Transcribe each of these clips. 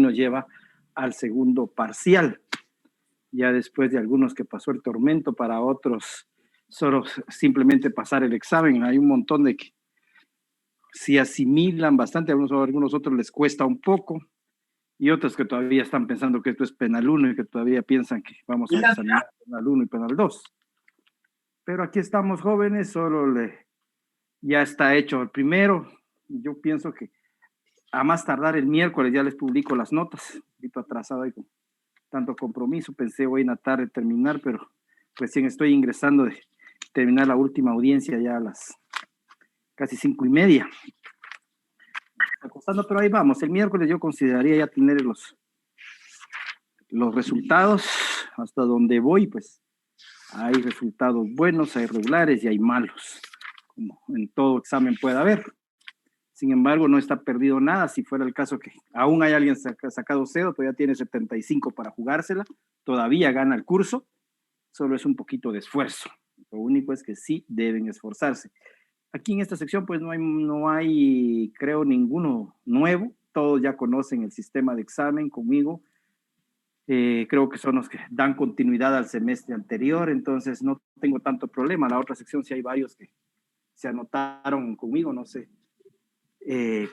nos lleva al segundo parcial. Ya después de algunos que pasó el tormento, para otros solo simplemente pasar el examen. Hay un montón de que si asimilan bastante, a algunos otros les cuesta un poco, y otros que todavía están pensando que esto es penal 1 y que todavía piensan que vamos a examinar penal 1 y penal 2. Pero aquí estamos jóvenes, ya está hecho el primero. Yo pienso que a más tardar el miércoles ya les publico las notas. Un poquito atrasado ahí con tanto compromiso. Pensé hoy en la tarde terminar, pero recién estoy ingresando de terminar la última audiencia ya a las casi 5:30. Acostando, pero ahí vamos. El miércoles yo consideraría ya tener los resultados. Hasta donde voy, pues hay resultados buenos, hay regulares y hay malos, como en todo examen puede haber. Sin embargo, no está perdido nada. Si fuera el caso que aún hay alguien sacado 0, todavía tiene 75 para jugársela, todavía gana el curso, solo es un poquito de esfuerzo. Lo único es que sí deben esforzarse. Aquí en esta sección pues no hay creo ninguno nuevo, todos ya conocen el sistema de examen conmigo. Creo que son los que dan continuidad al semestre anterior, entonces no tengo tanto problema. La otra sección sí hay varios que se anotaron conmigo, no sé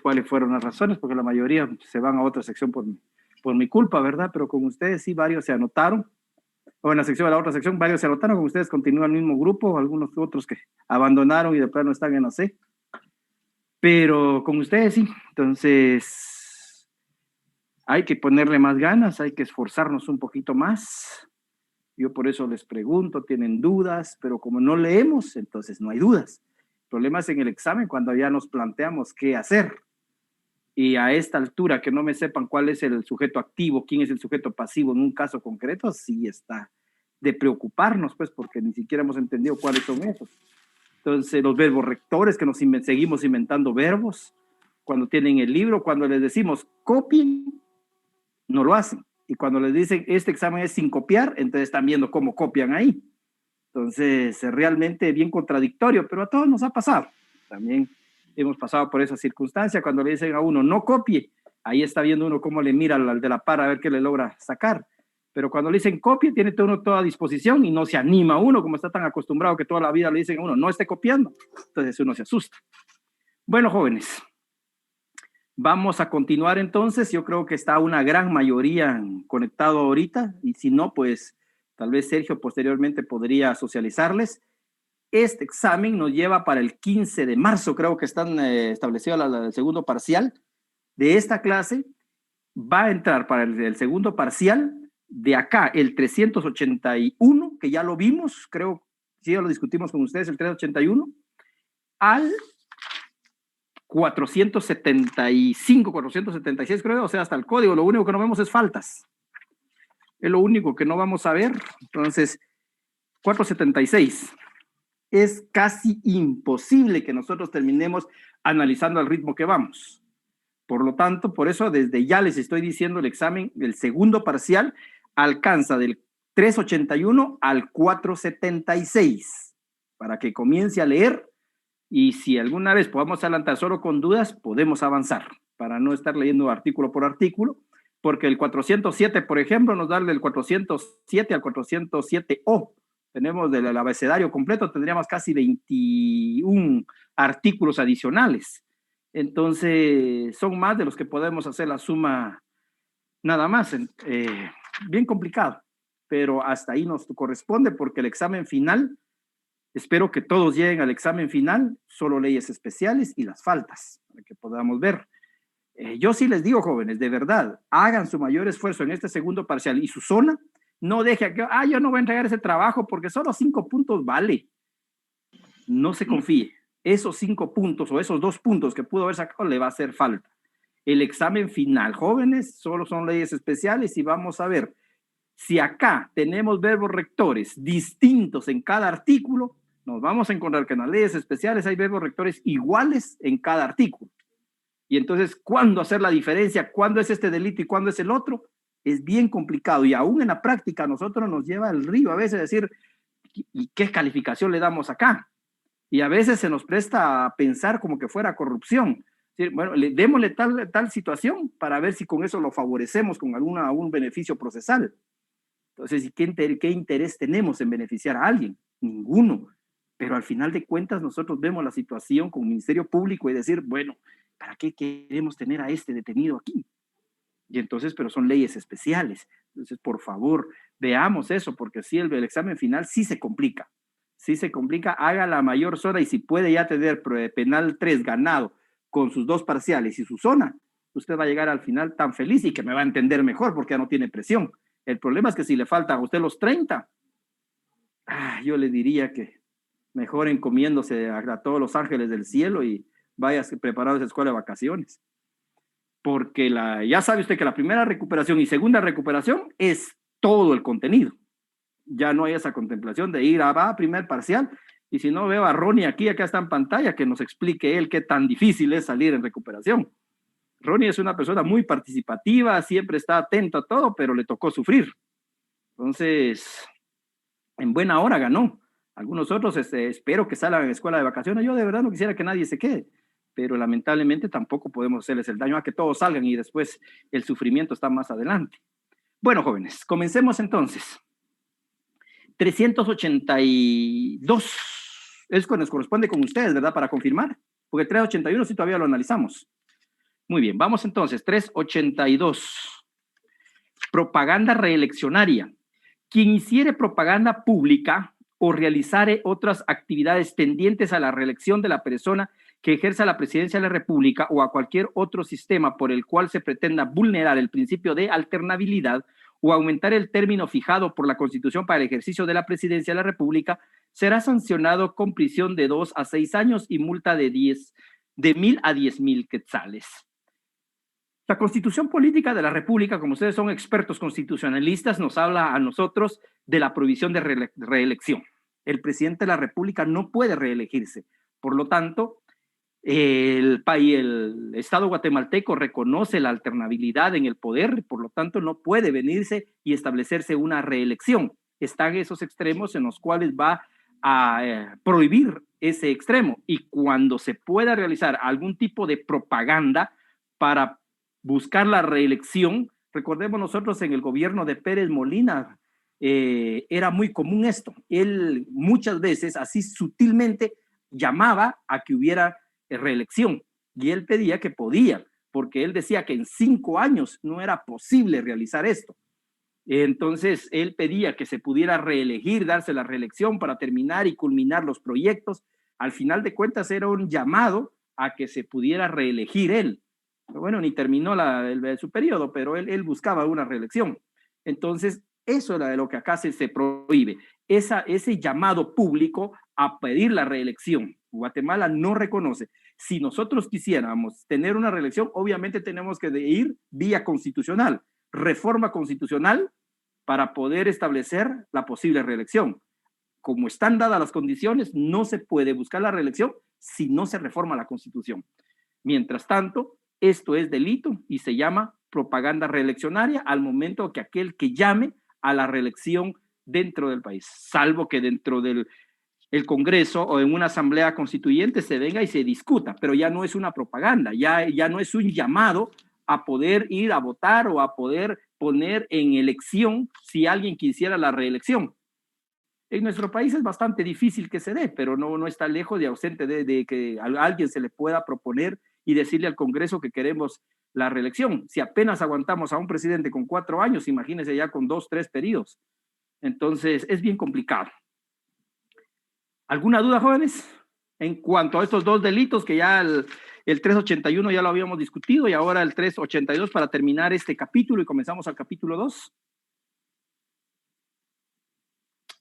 cuáles fueron las razones, porque la mayoría se van a otra sección por mi culpa, ¿verdad? Pero con ustedes sí varios se anotaron, o en la sección de la otra sección varios se anotaron, con ustedes continúan el mismo grupo, algunos otros que abandonaron y de plano están en la C, pero con ustedes sí. Entonces hay que ponerle más ganas, hay que esforzarnos un poquito más. Yo por eso les pregunto, tienen dudas, pero como no leemos, entonces no hay dudas. Problemas en el examen cuando ya nos planteamos qué hacer. Y a esta altura que no me sepan cuál es el sujeto activo, quién es el sujeto pasivo en un caso concreto, sí está de preocuparnos, pues, porque ni siquiera hemos entendido cuáles son esos. Entonces, los verbos rectores, que seguimos inventando verbos, cuando tienen el libro, cuando les decimos copien, no lo hacen. Y cuando les dicen este examen es sin copiar, entonces están viendo cómo copian ahí. Entonces, es realmente bien contradictorio, pero a todos nos ha pasado. También hemos pasado por esa circunstancia. Cuando le dicen a uno no copie, ahí está viendo uno cómo le mira al de la par a ver qué le logra sacar. Pero cuando le dicen copie, tiene uno toda disposición y no se anima uno, como está tan acostumbrado que toda la vida le dicen a uno no esté copiando. Entonces uno se asusta. Bueno, jóvenes, vamos a continuar entonces. Yo creo que está una gran mayoría conectado ahorita, y si no, pues tal vez Sergio posteriormente podría socializarles. Este examen nos lleva para el 15 de marzo, creo que están establecido el segundo parcial de esta clase. Va a entrar para el segundo parcial de acá el 381, que ya lo vimos, creo, sí, ya lo discutimos con ustedes, el 381, al 475, 476 creo, o sea, hasta el código. Lo único que no vemos es faltas. Es lo único que no vamos a ver. Entonces, 476. Es casi imposible que nosotros terminemos analizando al ritmo que vamos. Por lo tanto, por eso desde ya les estoy diciendo, el examen del segundo parcial alcanza del 381 al 476 para que comience a leer, y si alguna vez podamos adelantar solo con dudas, podemos avanzar para no estar leyendo artículo por artículo, porque el 407, por ejemplo, nos da del 407 al 407O. Tenemos del abecedario completo, tendríamos casi 21 artículos adicionales. Entonces, son más de los que podemos hacer la suma nada más. Bien complicado, pero hasta ahí nos corresponde, porque el examen final, espero que todos lleguen al examen final, solo leyes especiales y las faltas, para que podamos ver. Yo sí les digo, jóvenes, de verdad, hagan su mayor esfuerzo en este segundo parcial y su zona. No deje que, yo no voy a entregar ese trabajo porque solo 5 puntos vale. No se confíe. Esos 5 puntos o esos 2 puntos que pudo haber sacado le va a hacer falta. El examen final, jóvenes, solo son leyes especiales, y vamos a ver si acá tenemos verbos rectores distintos en cada artículo. Nos vamos a encontrar que en las leyes especiales hay verbos rectores iguales en cada artículo. Y entonces, ¿cuándo hacer la diferencia? ¿Cuándo es este delito y cuándo es el otro? Es bien complicado, y aún en la práctica nosotros nos lleva el río a veces decir, ¿y qué calificación le damos acá? Y a veces se nos presta a pensar como que fuera corrupción. Sí, bueno, démosle tal situación para ver si con eso lo favorecemos con algún beneficio procesal. Entonces, ¿qué interés tenemos en beneficiar a alguien? Ninguno. Pero al final de cuentas nosotros vemos la situación con el Ministerio Público y decir, bueno, ¿para qué queremos tener a este detenido aquí? Y entonces, pero son leyes especiales. Entonces, por favor, veamos eso, porque si el examen final sí se complica. Sí se complica, haga la mayor zona y si puede ya tener penal 3 ganado con sus 2 parciales y su zona, usted va a llegar al final tan feliz y que me va a entender mejor porque ya no tiene presión. El problema es que si le faltan a usted los 30, yo le diría que mejor encomiéndose a todos los ángeles del cielo y vaya preparado a esa escuela de vacaciones. Porque ya sabe usted que la primera recuperación y segunda recuperación es todo el contenido. Ya no hay esa contemplación de ir a primer parcial y si no veo a Ronnie acá está en pantalla, que nos explique él qué tan difícil es salir en recuperación. Ronnie es una persona muy participativa, siempre está atento a todo, pero le tocó sufrir. Entonces, en buena hora ganó. Algunos otros espero que salgan en escuela de vacaciones. Yo de verdad no quisiera que nadie se quede, pero lamentablemente tampoco podemos hacerles el daño a que todos salgan y después el sufrimiento está más adelante. Bueno, jóvenes, comencemos entonces. 382 es que nos corresponde con ustedes, ¿verdad? Para confirmar, porque 381 sí todavía lo analizamos. Muy bien, vamos entonces, 382. Propaganda reeleccionaria. Quien hiciere propaganda pública o realizare otras actividades tendientes a la reelección de la persona que ejerza la presidencia de la República o a cualquier otro sistema por el cual se pretenda vulnerar el principio de alternabilidad o aumentar el término fijado por la Constitución para el ejercicio de la presidencia de la República, será sancionado con prisión de 2 a 6 años y multa de 1,000 a 10,000 quetzales. La Constitución Política de la República, como ustedes son expertos constitucionalistas, nos habla a nosotros de la prohibición de reelección. El presidente de la República no puede reelegirse. Por lo tanto, el Estado guatemalteco reconoce la alternabilidad en el poder, por lo tanto no puede venirse y establecerse una reelección. Están esos extremos en los cuales va a prohibir ese extremo y cuando se pueda realizar algún tipo de propaganda para buscar la reelección, recordemos nosotros en el gobierno de Pérez Molina, era muy común esto. Él muchas veces así sutilmente llamaba a que hubiera reelección y él pedía que podía, porque él decía que en 5 años no era posible realizar esto. Entonces él pedía que se pudiera reelegir, darse la reelección para terminar y culminar los proyectos. Al final de cuentas era un llamado a que se pudiera reelegir él. Bueno, ni terminó su periodo, pero él buscaba una reelección. Entonces, eso era de lo que acá se prohíbe. Ese llamado público a pedir la reelección. Guatemala no reconoce. Si nosotros quisiéramos tener una reelección, obviamente tenemos que ir vía constitucional, reforma constitucional para poder establecer la posible reelección. Como están dadas las condiciones, no se puede buscar la reelección si no se reforma la Constitución. Mientras tanto, esto es delito y se llama propaganda reeleccionaria al momento que aquel que llame a la reelección dentro del país, salvo que dentro del Congreso o en una asamblea constituyente se venga y se discuta, pero ya no es una propaganda, ya no es un llamado a poder ir a votar o a poder poner en elección si alguien quisiera la reelección. En nuestro país es bastante difícil que se dé, pero no está lejos de ausente de que a alguien se le pueda proponer y decirle al Congreso que queremos la reelección. Si apenas aguantamos a un presidente con 4 años, imagínense ya con 2, 3 periodos. Entonces, es bien complicado. ¿Alguna duda, jóvenes? En cuanto a estos dos delitos que ya el 381 ya lo habíamos discutido y ahora el 382 para terminar este capítulo y comenzamos al capítulo 2.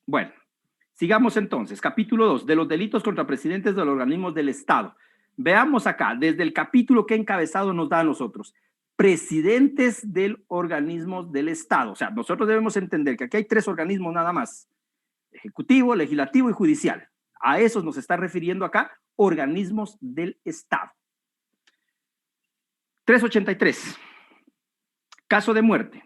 Bueno, sigamos entonces. Capítulo 2, de los delitos contra presidentes de los organismos del Estado. Veamos acá, desde el capítulo que encabezado nos da a nosotros. Presidentes del organismo del Estado. O sea, nosotros debemos entender que aquí hay 3 organismos nada más. Ejecutivo, legislativo y judicial. A esos nos está refiriendo acá, organismos del Estado. 383. Caso de muerte.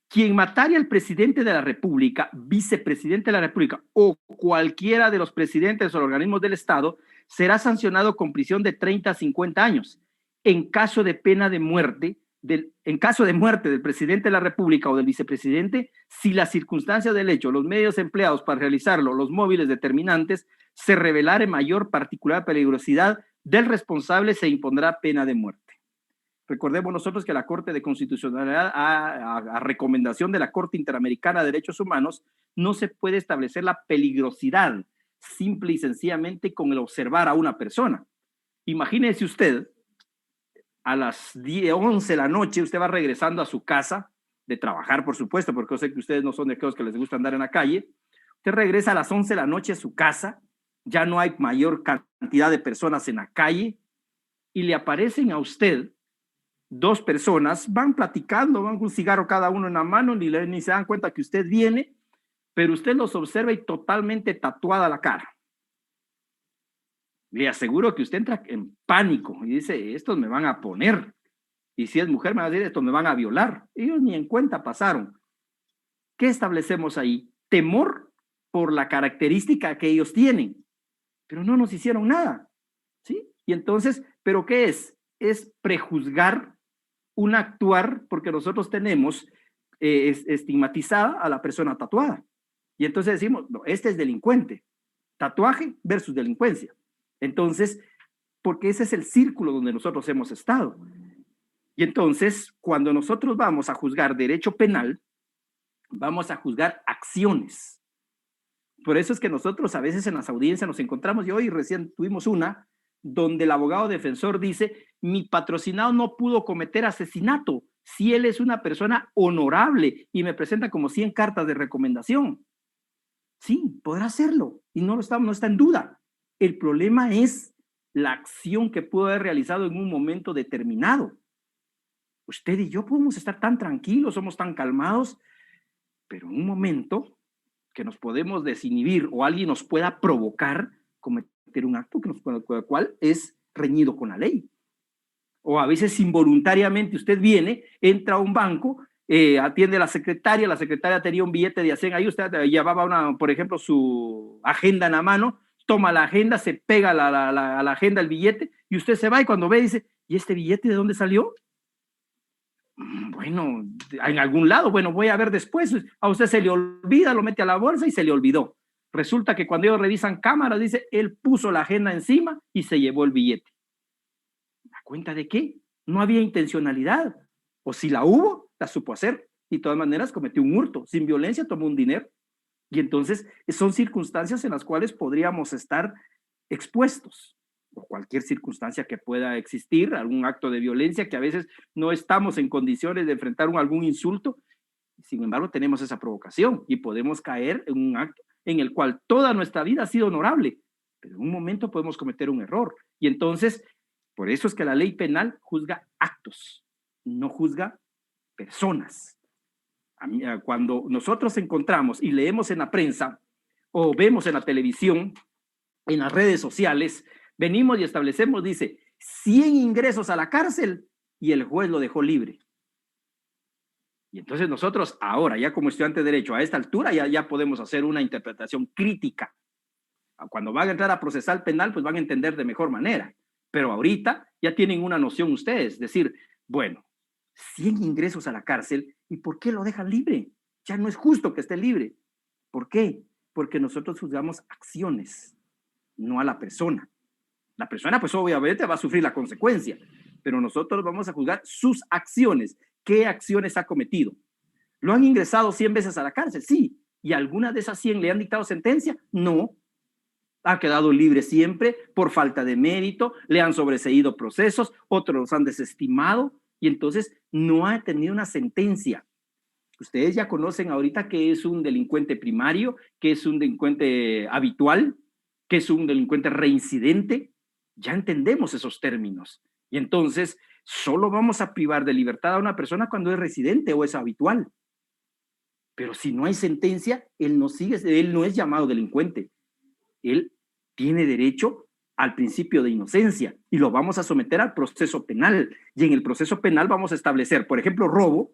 Quien matare al presidente de la República, vicepresidente de la República o cualquiera de los presidentes o organismos del Estado será sancionado con prisión de 30 a 50 años en caso de pena de muerte, en caso de muerte del presidente de la República o del vicepresidente, si las circunstancias del hecho, los medios empleados para realizarlo, los móviles determinantes, se revelara en mayor particular peligrosidad del responsable, se impondrá pena de muerte. Recordemos nosotros que la Corte de Constitucionalidad, a recomendación de la Corte Interamericana de Derechos Humanos, no se puede establecer la peligrosidad simple y sencillamente con el observar a una persona. Imagínese usted, a las 10, 11 de la noche, usted va regresando a su casa, de trabajar, por supuesto, porque yo sé que ustedes no son de aquellos que les gusta andar en la calle. Usted regresa a las 11 de la noche a su casa, ya no hay mayor cantidad de personas en la calle, y le aparecen a usted dos personas, van platicando, van con un cigarro cada uno en la mano, ni se dan cuenta que usted viene, pero usted los observa y totalmente tatuada la cara. Le aseguro que usted entra en pánico y dice, estos me van a poner. Y si es mujer, me va a decir, estos me van a violar. Ellos ni en cuenta pasaron. ¿Qué establecemos ahí? Temor por la característica que ellos tienen. Pero no nos hicieron nada. ¿Sí? Y entonces, ¿pero qué es? Es prejuzgar un actuar porque nosotros tenemos estigmatizada a la persona tatuada. Y entonces decimos, no, este es delincuente. Tatuaje versus delincuencia. Entonces, porque ese es el círculo donde nosotros hemos estado. Y entonces, cuando nosotros vamos a juzgar derecho penal, vamos a juzgar acciones. Por eso es que nosotros a veces en las audiencias nos encontramos, y hoy recién tuvimos una, donde el abogado defensor dice, mi patrocinado no pudo cometer asesinato, si él es una persona honorable, y me presenta como 100 cartas de recomendación. Sí, podrá hacerlo, y no está en duda. El problema es la acción que pudo haber realizado en un momento determinado. Usted y yo podemos estar tan tranquilos, somos tan calmados, pero en un momento que nos podemos desinhibir o alguien nos pueda provocar cometer un acto que cual es reñido con la ley. O a veces involuntariamente usted viene, entra a un banco, atiende a la secretaria tenía un billete de 100 ahí, usted llevaba por ejemplo, su agenda en la mano, toma la agenda, se pega a la agenda el billete y usted se va y cuando ve dice, ¿y este billete de dónde salió? Bueno, en algún lado, bueno, voy a ver después. A usted se le olvida, lo mete a la bolsa y se le olvidó. Resulta que cuando ellos revisan cámaras, dice, él puso la agenda encima y se llevó el billete. ¿A cuenta de qué? No había intencionalidad. O si la hubo, la supo hacer. Y de todas maneras cometió un hurto. Sin violencia tomó un dinero. Y entonces son circunstancias en las cuales podríamos estar expuestos, o cualquier circunstancia que pueda existir, algún acto de violencia que a veces no estamos en condiciones de enfrentar algún insulto, sin embargo tenemos esa provocación y podemos caer en un acto en el cual toda nuestra vida ha sido honorable, pero en un momento podemos cometer un error. Y entonces, por eso es que la ley penal juzga actos, no juzga personas. Cuando nosotros encontramos y leemos en la prensa o vemos en la televisión, en las redes sociales, venimos y establecemos, dice, 100 ingresos a la cárcel y el juez lo dejó libre. Y entonces nosotros ahora, ya como estudiantes de derecho, a esta altura ya podemos hacer una interpretación crítica. Cuando van a entrar a procesar penal, pues van a entender de mejor manera. Pero ahorita ya tienen una noción ustedes, decir, bueno, 100 ingresos a la cárcel, ¿y por qué lo dejan libre? Ya no es justo que esté libre. ¿Por qué? Porque nosotros juzgamos acciones, no a la persona. La persona, pues obviamente va a sufrir la consecuencia, pero nosotros vamos a juzgar sus acciones. ¿Qué acciones ha cometido? ¿Lo han ingresado 100 veces a la cárcel? Sí. ¿Y alguna de esas 100 le han dictado sentencia? No. Ha quedado libre siempre por falta de mérito, le han sobreseído procesos, otros los han desestimado y entonces no ha tenido una sentencia. Ustedes ya conocen ahorita qué es un delincuente primario, qué es un delincuente habitual, qué es un delincuente reincidente. Ya entendemos esos términos. Y entonces solo vamos a privar de libertad a una persona cuando es residente o es habitual. Pero si no hay sentencia, él no es llamado delincuente. Él tiene derecho al principio de inocencia y lo vamos a someter al proceso penal. Y en el proceso penal vamos a establecer, por ejemplo, robo,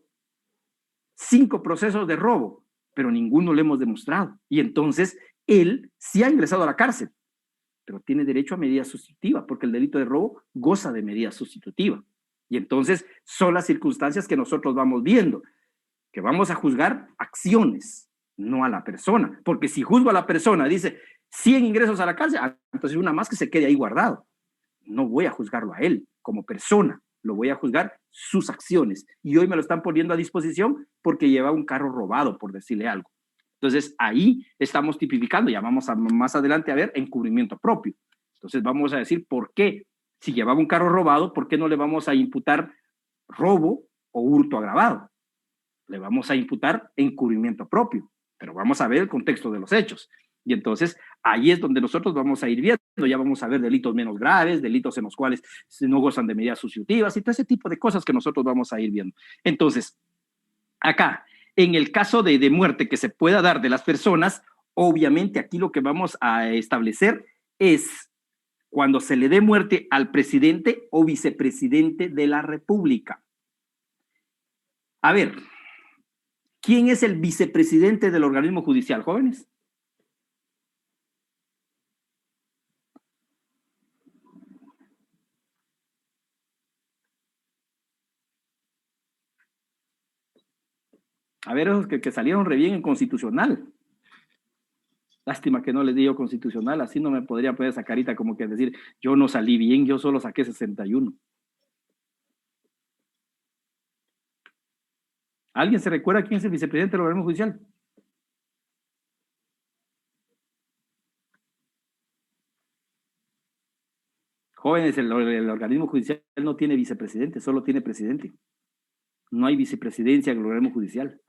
5 procesos de robo, pero ninguno le hemos demostrado. Y entonces él sí ha ingresado a la cárcel, pero tiene derecho a medida sustitutiva, porque el delito de robo goza de medida sustitutiva. Y entonces son las circunstancias que nosotros vamos viendo, que vamos a juzgar acciones, no a la persona. Porque si juzgo a la persona, dice 100 ingresos a la cárcel, entonces una más que se quede ahí guardado. No voy a juzgarlo a él como persona, lo voy a juzgar sus acciones. Y hoy me lo están poniendo a disposición porque lleva un carro robado, por decirle algo. Entonces ahí estamos tipificando, ya vamos a más adelante a ver encubrimiento propio. Entonces vamos a decir por qué, si llevaba un carro robado, ¿por qué no le vamos a imputar robo o hurto agravado? Le vamos a imputar encubrimiento propio, pero vamos a ver el contexto de los hechos. Y entonces ahí es donde nosotros vamos a ir viendo, ya vamos a ver delitos menos graves, delitos en los cuales no gozan de medidas sustitutivas y todo ese tipo de cosas que nosotros vamos a ir viendo. Entonces, acá, en el caso de muerte que se pueda dar de las personas, obviamente aquí lo que vamos a establecer es cuando se le dé muerte al presidente o vicepresidente de la República. A ver, ¿quién es el vicepresidente del organismo judicial, jóvenes? A ver, esos que salieron re bien en constitucional. Lástima que no les digo constitucional, así no me podría poner esa carita como que decir, yo no salí bien, yo solo saqué 61. ¿Alguien se recuerda quién es el vicepresidente del organismo judicial? Jóvenes, el organismo judicial no tiene vicepresidente, solo tiene presidente. No hay vicepresidencia en el organismo judicial.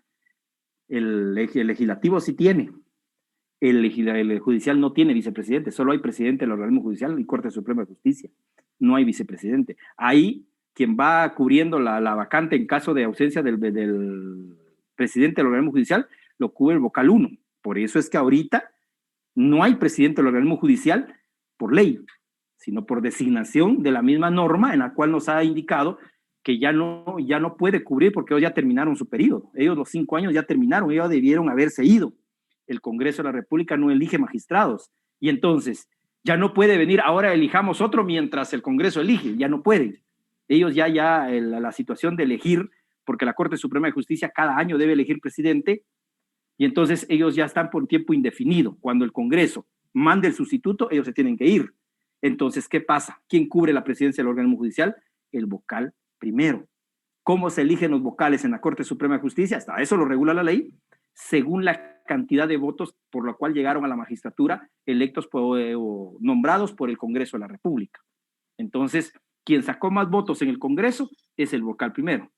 El legislativo sí tiene. El judicial no tiene vicepresidente, solo hay presidente del organismo judicial y Corte Suprema de Justicia. No hay vicepresidente. Ahí, quien va cubriendo la vacante en caso de ausencia del presidente del organismo judicial, lo cubre el vocal 1. Por eso es que ahorita no hay presidente del organismo judicial por ley, sino por designación de la misma norma en la cual nos ha indicado que ya no puede cubrir porque ellos ya terminaron su periodo. Ellos los 5 años ya terminaron, ellos debieron haberse ido. El Congreso de la República no elige magistrados y entonces ya no puede venir, ahora elijamos otro mientras el Congreso elige, ya no pueden. Ellos la situación de elegir, porque la Corte Suprema de Justicia cada año debe elegir presidente, y entonces ellos ya están por tiempo indefinido. Cuando el Congreso mande el sustituto, ellos se tienen que ir. Entonces, ¿qué pasa? ¿Quién cubre la presidencia del órgano judicial? El vocal primero. ¿Cómo se eligen los vocales en la Corte Suprema de Justicia? Hasta eso lo regula la ley, según la cantidad de votos por la cual llegaron a la magistratura, electos o nombrados por el Congreso de la República. Entonces, quien sacó más votos en el Congreso es el vocal primero.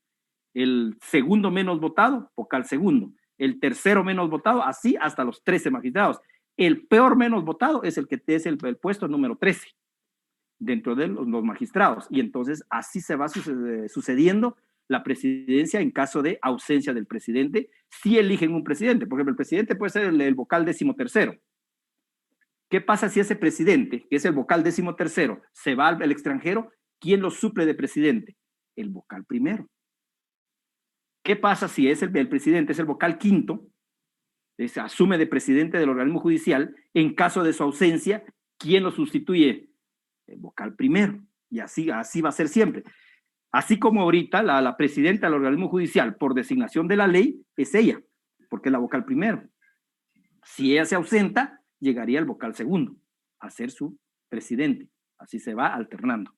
El segundo menos votado, vocal segundo. El tercero menos votado, así hasta los 13 magistrados. El peor menos votado es el que es el puesto número 13 dentro de los magistrados. Y entonces así se va sucediendo la presidencia en caso de ausencia del presidente, si eligen un presidente. Por ejemplo, el presidente puede ser el vocal 13º. ¿Qué pasa si ese presidente, que es el vocal 13º, se va al extranjero? ¿Quién lo suple de presidente? El vocal primero. ¿Qué pasa si es el presidente, es el vocal quinto, se asume de presidente del organismo judicial? En caso de su ausencia, ¿quién lo sustituye? El vocal primero. Y así va a ser siempre. Así como ahorita la presidenta del organismo judicial, por designación de la ley, es ella, porque es la vocal primero. Si ella se ausenta, llegaría el vocal segundo a ser su presidente. Así se va alternando.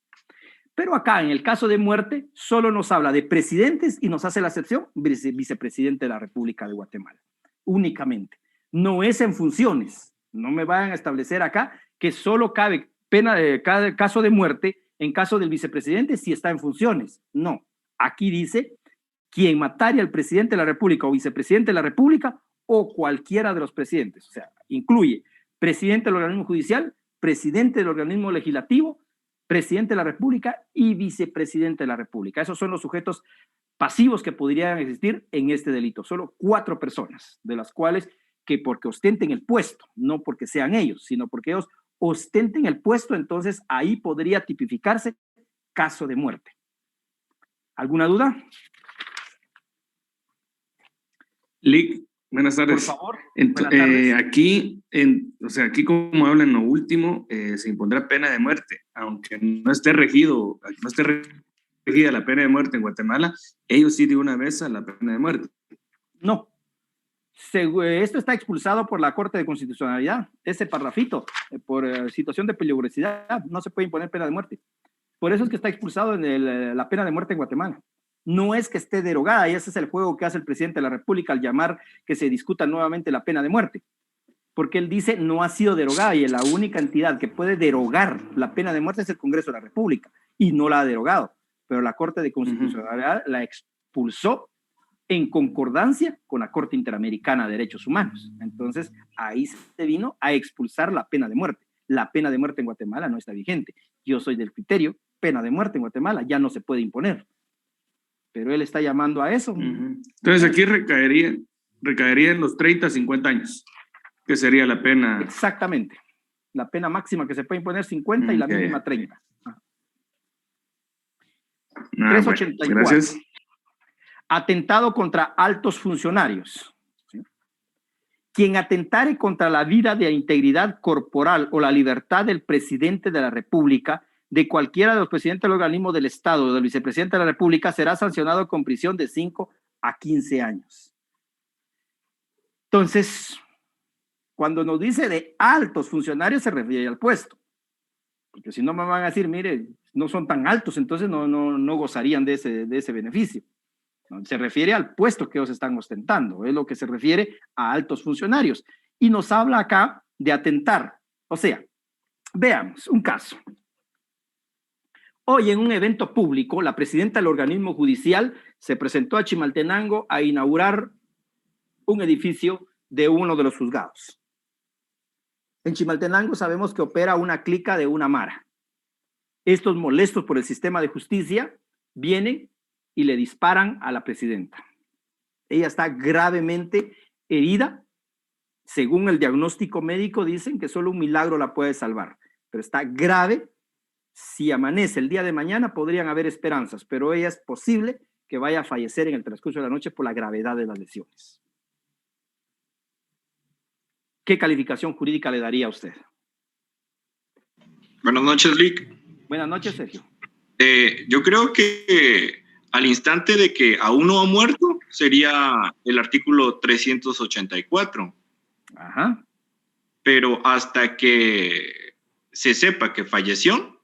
Pero acá, en el caso de muerte, solo nos habla de presidentes y nos hace la excepción vicepresidente de la República de Guatemala. Únicamente. No es en funciones. No me vayan a establecer acá que solo cabe pena de cada caso de muerte en caso del vicepresidente si está en funciones. No. Aquí dice quien mataría al presidente de la República o vicepresidente de la República o cualquiera de los presidentes. O sea, incluye presidente del organismo judicial, presidente del organismo legislativo, presidente de la República y vicepresidente de la República. Esos son los sujetos pasivos que podrían existir en este delito. Solo 4 personas, de las cuales que porque ostenten el puesto, no porque sean ellos, sino porque ellos ostenten el puesto, entonces ahí podría tipificarse caso de muerte. ¿Alguna duda? Lic, buenas tardes. Por favor. Buenas tardes. Aquí o sea, aquí como habla en lo último, se impondrá pena de muerte, aunque no esté regida la pena de muerte en Guatemala, ellos sí de una vez a la pena de muerte. No. Esto está expulsado por la Corte de Constitucionalidad, ese parrafito, por situación de peligrosidad, no se puede imponer pena de muerte. Por eso es que está expulsado la pena de muerte en Guatemala. No es que esté derogada, y ese es el juego que hace el presidente de la República al llamar que se discuta nuevamente la pena de muerte. Porque él dice no ha sido derogada, y la única entidad que puede derogar la pena de muerte es el Congreso de la República, y no la ha derogado. Pero la Corte de Constitucionalidad la expulsó en concordancia con la Corte Interamericana de Derechos Humanos. Entonces, ahí se vino a expulsar la pena de muerte. La pena de muerte en Guatemala no está vigente. Yo soy del criterio, pena de muerte en Guatemala ya no se puede imponer. Pero él está llamando a eso. Entonces, aquí recaería en los 30 a 50 años, que sería la pena. Exactamente. La pena máxima que se puede imponer 50 y la mínima 30. 384. Bueno, gracias. Atentado contra altos funcionarios. ¿Sí? Quien atentare contra la vida de la integridad corporal o la libertad del presidente de la República, de cualquiera de los presidentes del organismo del Estado o del vicepresidente de la República, será sancionado con prisión de 5 a 15 años. Entonces, cuando nos dice de altos funcionarios, se refiere al puesto. Porque si no me van a decir, mire, no son tan altos, entonces no gozarían de ese beneficio. Se refiere al puesto que ellos están ostentando, es lo que se refiere a altos funcionarios. Y nos habla acá de atentar. O sea, veamos un caso. Hoy en un evento público, la presidenta del organismo judicial se presentó a Chimaltenango a inaugurar un edificio de uno de los juzgados. En Chimaltenango sabemos que opera una clica de una mara. Estos molestos por el sistema de justicia vienen y le disparan a la presidenta. Ella está gravemente herida. Según el diagnóstico médico, dicen que solo un milagro la puede salvar, pero está grave. Si amanece el día de mañana, podrían haber esperanzas, pero ella es posible que vaya a fallecer en el transcurso de la noche por la gravedad de las lesiones. ¿Qué calificación jurídica le daría a usted? Buenas noches, Lick. Buenas noches, Sergio. Yo creo que al instante de que aún no ha muerto, sería el artículo 384. Ajá. Pero hasta que se sepa que falleció,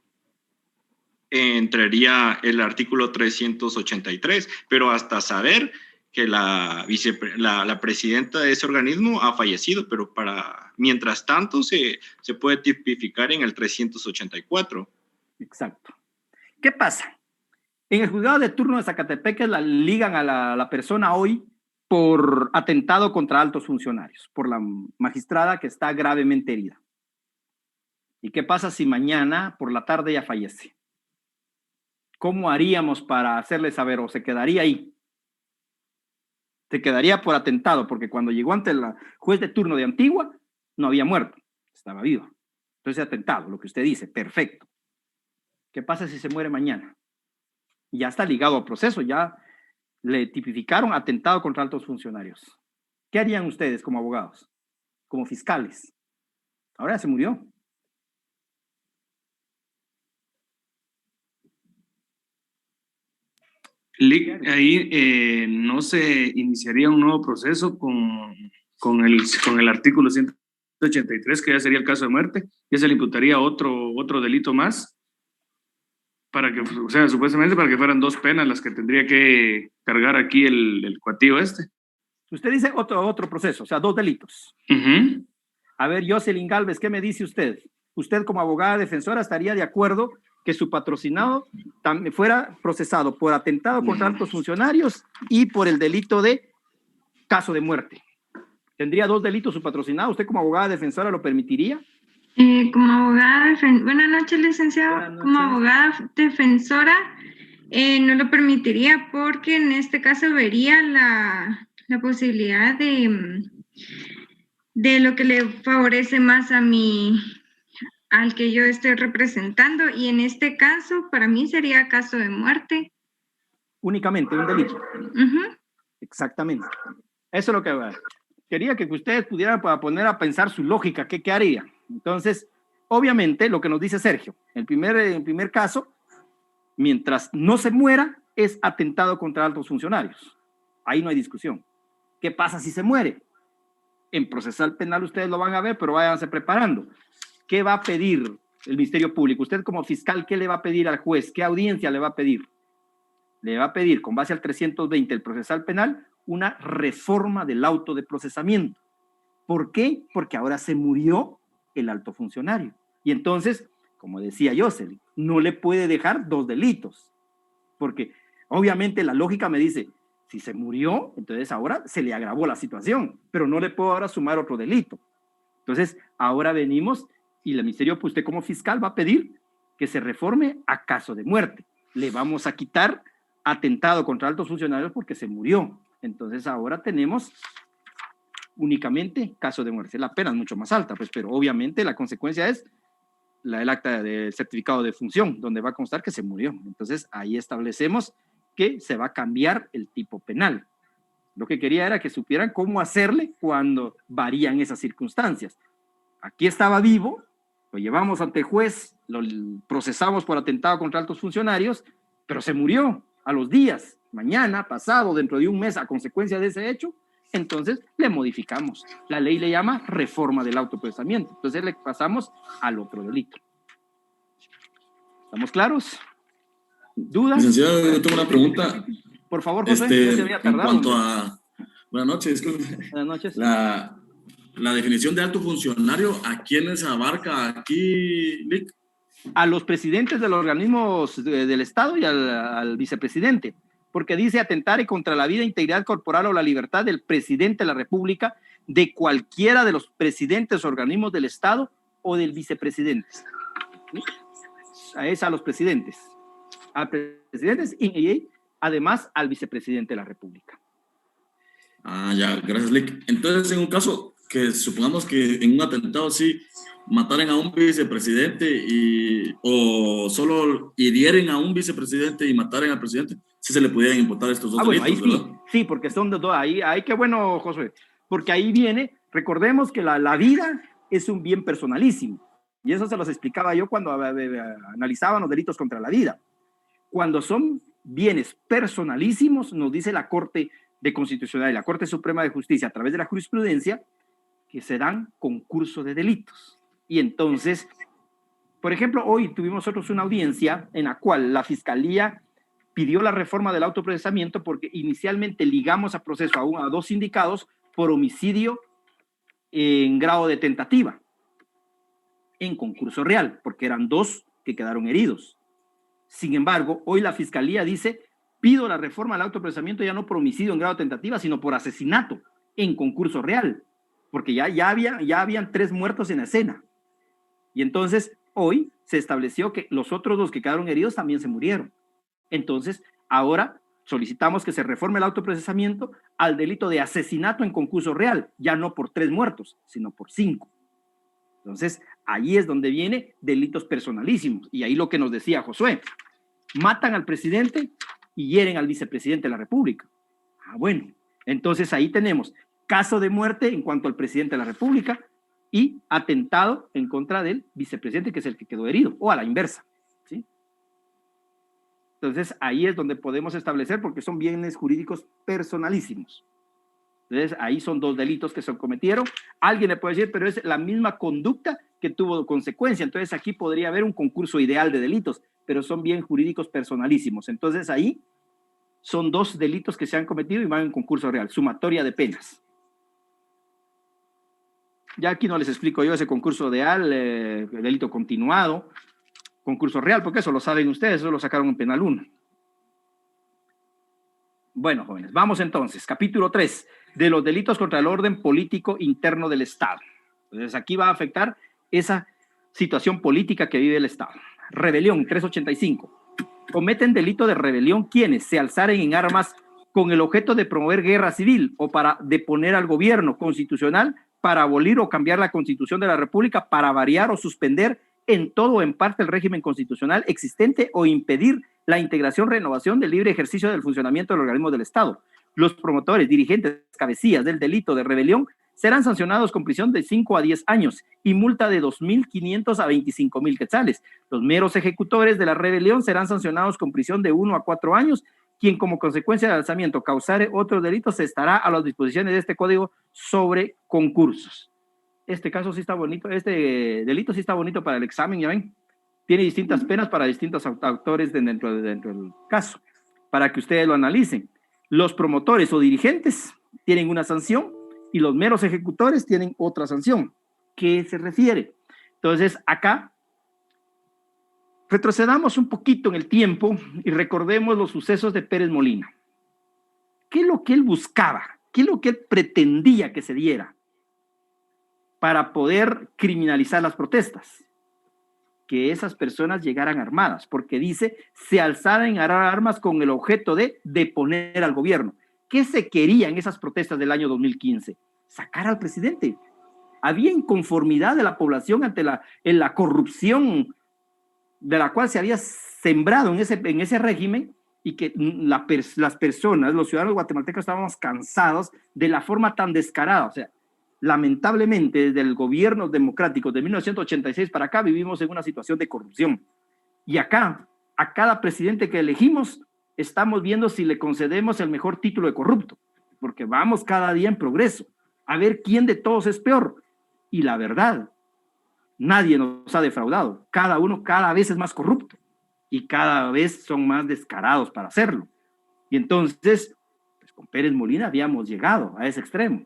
entraría el artículo 383. Pero hasta saber que la presidenta de ese organismo ha fallecido, pero mientras tanto se puede tipificar en el 384. Exacto. ¿Qué pasa? En el juzgado de turno de Zacatepeques la ligan a la persona hoy por atentado contra altos funcionarios, por la magistrada que está gravemente herida. ¿Y qué pasa si mañana por la tarde ella fallece? ¿Cómo haríamos para hacerle saber o se quedaría ahí? Se quedaría por atentado, porque cuando llegó ante la juez de turno de Antigua, no había muerto, estaba viva. Entonces, atentado, lo que usted dice, perfecto. ¿Qué pasa si se muere mañana? Ya está ligado al proceso, ya le tipificaron atentado contra altos funcionarios. ¿Qué harían ustedes como abogados, como fiscales? Ahora ya se murió. Ahí no se iniciaría un nuevo proceso con el artículo 183, que ya sería el caso de muerte, ya se le imputaría otro delito más, para que, o sea, supuestamente para que fueran 2 penas las que tendría que cargar aquí el cuatío este. Usted dice otro proceso, o sea, 2 delitos. A ver, Jocelyn Galvez, ¿qué me dice usted? Usted como abogada defensora estaría de acuerdo que su patrocinado también fuera procesado por atentado contra altos funcionarios y por el delito de caso de muerte. ¿Tendría 2 delitos su patrocinado? ¿Usted como abogada defensora lo permitiría? Como abogada, buenas noches, licenciado. Buenas noches. Como abogada defensora, no lo permitiría porque en este caso vería la posibilidad de lo que le favorece más al que yo estoy representando, y en este caso para mí sería caso de muerte. Únicamente un delito. Exactamente. Eso es lo que quería que ustedes pudieran poner a pensar su lógica, ¿qué haría? Entonces, obviamente, lo que nos dice Sergio, el primer caso, mientras no se muera, es atentado contra altos funcionarios. Ahí no hay discusión. ¿Qué pasa si se muere? En procesal penal ustedes lo van a ver, pero váyanse preparando. ¿Qué va a pedir el Ministerio Público? Usted como fiscal, ¿qué le va a pedir al juez? ¿Qué audiencia le va a pedir? Le va a pedir, con base al 320 del procesal penal, una reforma del auto de procesamiento. ¿Por qué? Porque ahora se murió el alto funcionario. Y entonces, como decía Jocelyn, no le puede dejar 2 delitos. Porque obviamente la lógica me dice, si se murió, entonces ahora se le agravó la situación, pero no le puedo ahora sumar otro delito. Entonces, ahora venimos y el Ministerio, pues usted como fiscal va a pedir que se reforme a caso de muerte. Le vamos a quitar atentado contra altos funcionarios porque se murió. Entonces, ahora tenemos únicamente caso de muerte. La pena es mucho más alta, pues, pero obviamente la consecuencia es el acta de certificado de función, donde va a constar que se murió. Entonces, ahí establecemos que se va a cambiar el tipo penal. Lo que quería era que supieran cómo hacerle cuando varían esas circunstancias. Aquí estaba vivo, lo llevamos ante juez, lo procesamos por atentado contra altos funcionarios, pero se murió a los días, mañana, pasado, dentro de un mes, a consecuencia de ese hecho. Entonces le modificamos. La ley le llama reforma del autoprocesamiento. Entonces le pasamos al otro delito. ¿Estamos claros? ¿Dudas? Licenciado, yo tengo una pregunta. Por favor, José, no se había tardado. En cuanto a... Buenas noches, disculpe. Buenas noches. La definición de alto funcionario, ¿a quiénes abarca aquí, Lic? A los presidentes de los organismos del Estado y al vicepresidente, porque dice atentar contra la vida, integridad corporal o la libertad del presidente de la República, de cualquiera de los presidentes o organismos del Estado o del vicepresidente. ¿Sí? Es a los presidentes. A presidentes y además al vicepresidente de la República. Ah, ya, gracias, Lic. Entonces, en un caso que supongamos que en un atentado sí mataran a un vicepresidente o solo hirieren a un vicepresidente y mataran al presidente, sí se le pudieran imputar estos dos delitos, ahí ¿verdad? Sí, porque son dos, ahí qué bueno, José, porque ahí viene, recordemos que la vida es un bien personalísimo, y eso se los explicaba yo cuando analizaban los delitos contra la vida. Cuando son bienes personalísimos, nos dice la Corte de Constitucionalidad y la Corte Suprema de Justicia a través de la jurisprudencia, que se dan concurso de delitos. Y entonces, por ejemplo, hoy tuvimos nosotros una audiencia en la cual la Fiscalía pidió la reforma del autoprocesamiento porque inicialmente ligamos a proceso a 2 sindicados por homicidio en grado de tentativa, en concurso real, porque eran 2 que quedaron heridos. Sin embargo, hoy la Fiscalía dice, pido la reforma del autoprocesamiento ya no por homicidio en grado de tentativa, sino por asesinato en concurso real, porque ya habían 3 muertos en la escena. Y entonces, hoy se estableció que los otros 2 que quedaron heridos también se murieron. Entonces, ahora solicitamos que se reforme el autoprocesamiento al delito de asesinato en concurso real, ya no por 3 muertos, sino por 5. Entonces, ahí es donde viene delitos personalísimos. Y ahí lo que nos decía Josué, matan al presidente y hieren al vicepresidente de la República. Ah, bueno, entonces ahí tenemos caso de muerte en cuanto al presidente de la República y atentado en contra del vicepresidente, que es el que quedó herido, o a la inversa, ¿sí? Entonces, ahí es donde podemos establecer, porque son bienes jurídicos personalísimos. Entonces, ahí son 2 delitos que se cometieron. Alguien le puede decir, pero es la misma conducta que tuvo consecuencia. Entonces, aquí podría haber un concurso ideal de delitos, pero son bienes jurídicos personalísimos. Entonces, ahí son 2 delitos que se han cometido y van en concurso real, sumatoria de penas. Ya aquí no les explico yo ese concurso real, delito continuado, concurso real, porque eso lo saben ustedes, eso lo sacaron en penal 1. Bueno, jóvenes, vamos entonces, capítulo 3, de los delitos contra el orden político interno del Estado. Entonces aquí va a afectar esa situación política que vive el Estado. Rebelión, 385. Cometen delito de rebelión quienes se alzaren en armas con el objeto de promover guerra civil o para deponer al gobierno constitucional, para abolir o cambiar la Constitución de la República, para variar o suspender en todo o en parte el régimen constitucional existente o impedir la integración, renovación del libre ejercicio del funcionamiento del organismo del Estado. Los promotores, dirigentes, cabecillas del delito de rebelión serán sancionados con prisión de 5 a 10 años y multa de 2.500 a 25.000 quetzales. Los meros ejecutores de la rebelión serán sancionados con prisión de 1 a 4 años. Quien como consecuencia del alzamiento causare otros delitos estará a las disposiciones de este código sobre concursos. Este caso sí está bonito, este delito sí está bonito para el examen, ya ven. Tiene distintas penas para distintos autores dentro del caso, para que ustedes lo analicen. Los promotores o dirigentes tienen una sanción y los meros ejecutores tienen otra sanción. ¿Qué se refiere? Entonces, acá retrocedamos un poquito en el tiempo y recordemos los sucesos de Pérez Molina. ¿Qué es lo que él buscaba? ¿Qué es lo que él pretendía que se diera para poder criminalizar las protestas? Que esas personas llegaran armadas, porque dice, se alzaran en armas con el objeto de deponer al gobierno. ¿Qué se quería en esas protestas del año 2015? Sacar al presidente. Había inconformidad de la población ante la corrupción de la cual se había sembrado en ese régimen, y que las personas, los ciudadanos guatemaltecos, estábamos cansados de la forma tan descarada. O sea, lamentablemente, desde el gobierno democrático de 1986 para acá, vivimos en una situación de corrupción. Y acá, a cada presidente que elegimos, estamos viendo si le concedemos el mejor título de corrupto, porque vamos cada día en progreso, a ver quién de todos es peor. Y la verdad, nadie nos ha defraudado. Cada uno cada vez es más corrupto y cada vez son más descarados para hacerlo. Y entonces, pues con Pérez Molina habíamos llegado a ese extremo.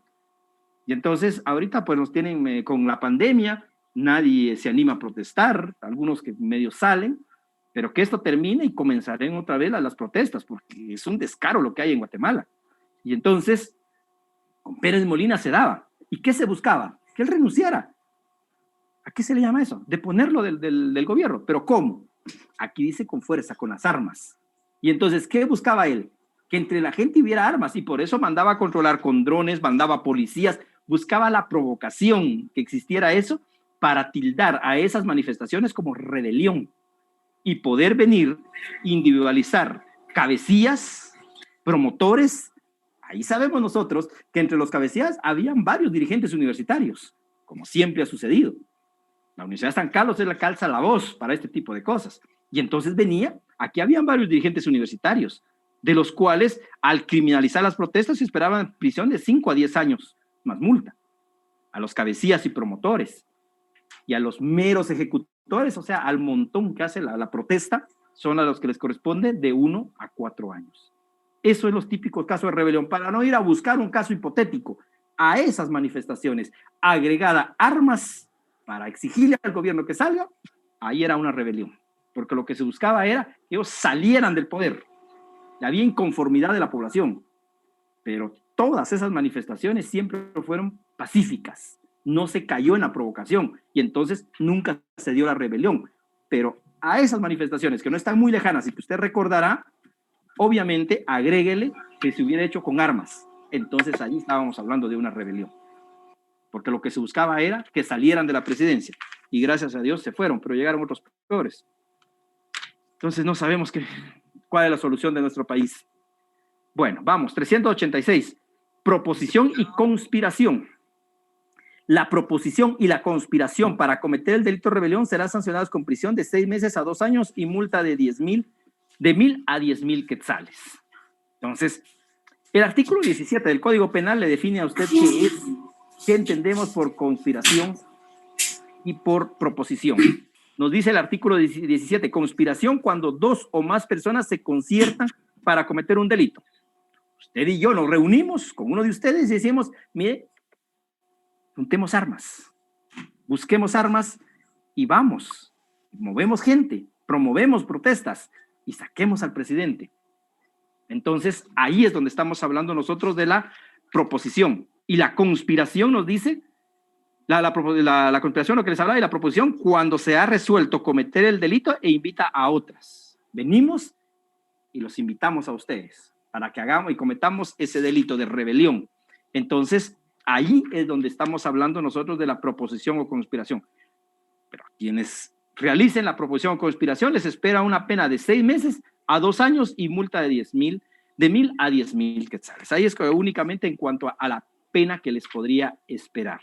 Y entonces, ahorita pues nos tienen con la pandemia, nadie se anima a protestar, algunos que medio salen, pero que esto termine y comenzarán otra vez las protestas, porque es un descaro lo que hay en Guatemala. Y entonces, con Pérez Molina se daba. ¿Y qué se buscaba? Que él renunciara. ¿A qué se le llama eso? Deponerlo del gobierno. ¿Pero cómo? Aquí dice con fuerza, con las armas. Y entonces, ¿qué buscaba él? Que entre la gente hubiera armas, y por eso mandaba a controlar con drones, mandaba policías, buscaba la provocación, que existiera eso, para tildar a esas manifestaciones como rebelión y poder venir, individualizar cabecillas, promotores. Ahí sabemos nosotros que entre los cabecillas habían varios dirigentes universitarios, como siempre ha sucedido. La Universidad de San Carlos es la que alza la voz para este tipo de cosas. Y entonces aquí habían varios dirigentes universitarios, de los cuales al criminalizar las protestas se esperaban prisión de 5 a 10 años, más multa. A los cabecillas y promotores, y a los meros ejecutores, o sea, al montón que hace la protesta, son a los que les corresponde de 1 a 4 años. Eso es los típicos casos de rebelión, para no ir a buscar un caso hipotético. A esas manifestaciones, agregada armas para exigirle al gobierno que salga, ahí era una rebelión, porque lo que se buscaba era que ellos salieran del poder. Había inconformidad de la población, pero todas esas manifestaciones siempre fueron pacíficas, no se cayó en la provocación, y entonces nunca se dio la rebelión. Pero a esas manifestaciones que no están muy lejanas y que usted recordará, obviamente agréguele que se hubiera hecho con armas. Entonces ahí estábamos hablando de una rebelión, porque lo que se buscaba era que salieran de la presidencia, y gracias a Dios se fueron, pero llegaron otros peores. Entonces no sabemos cuál es la solución de nuestro país. Bueno, vamos, 386, proposición y conspiración. La proposición y la conspiración para cometer el delito de rebelión serán sancionados con prisión de 6 meses a 2 años y multa de 1,000 a 10,000 quetzales. Entonces, el artículo 17 del Código Penal le define a usted qué entendemos por conspiración y por proposición. Nos dice el artículo 17, conspiración cuando 2 o más personas se conciertan para cometer un delito. Usted y yo nos reunimos con uno de ustedes y decimos, mire, juntemos armas, busquemos armas y vamos, movemos gente, promovemos protestas y saquemos al presidente. Entonces, ahí es donde estamos hablando nosotros de la proposición. Y la conspiración nos dice, la conspiración, lo que les hablaba, y la proposición cuando se ha resuelto cometer el delito e invita a otras. Venimos y los invitamos a ustedes para que hagamos y cometamos ese delito de rebelión. Entonces, ahí es donde estamos hablando nosotros de la proposición o conspiración. Pero a quienes realicen la proposición o conspiración les espera una pena de 6 meses a 2 años y multa de 1,000 a 10,000 quetzales. Ahí es que únicamente en cuanto a la pena que les podría esperar.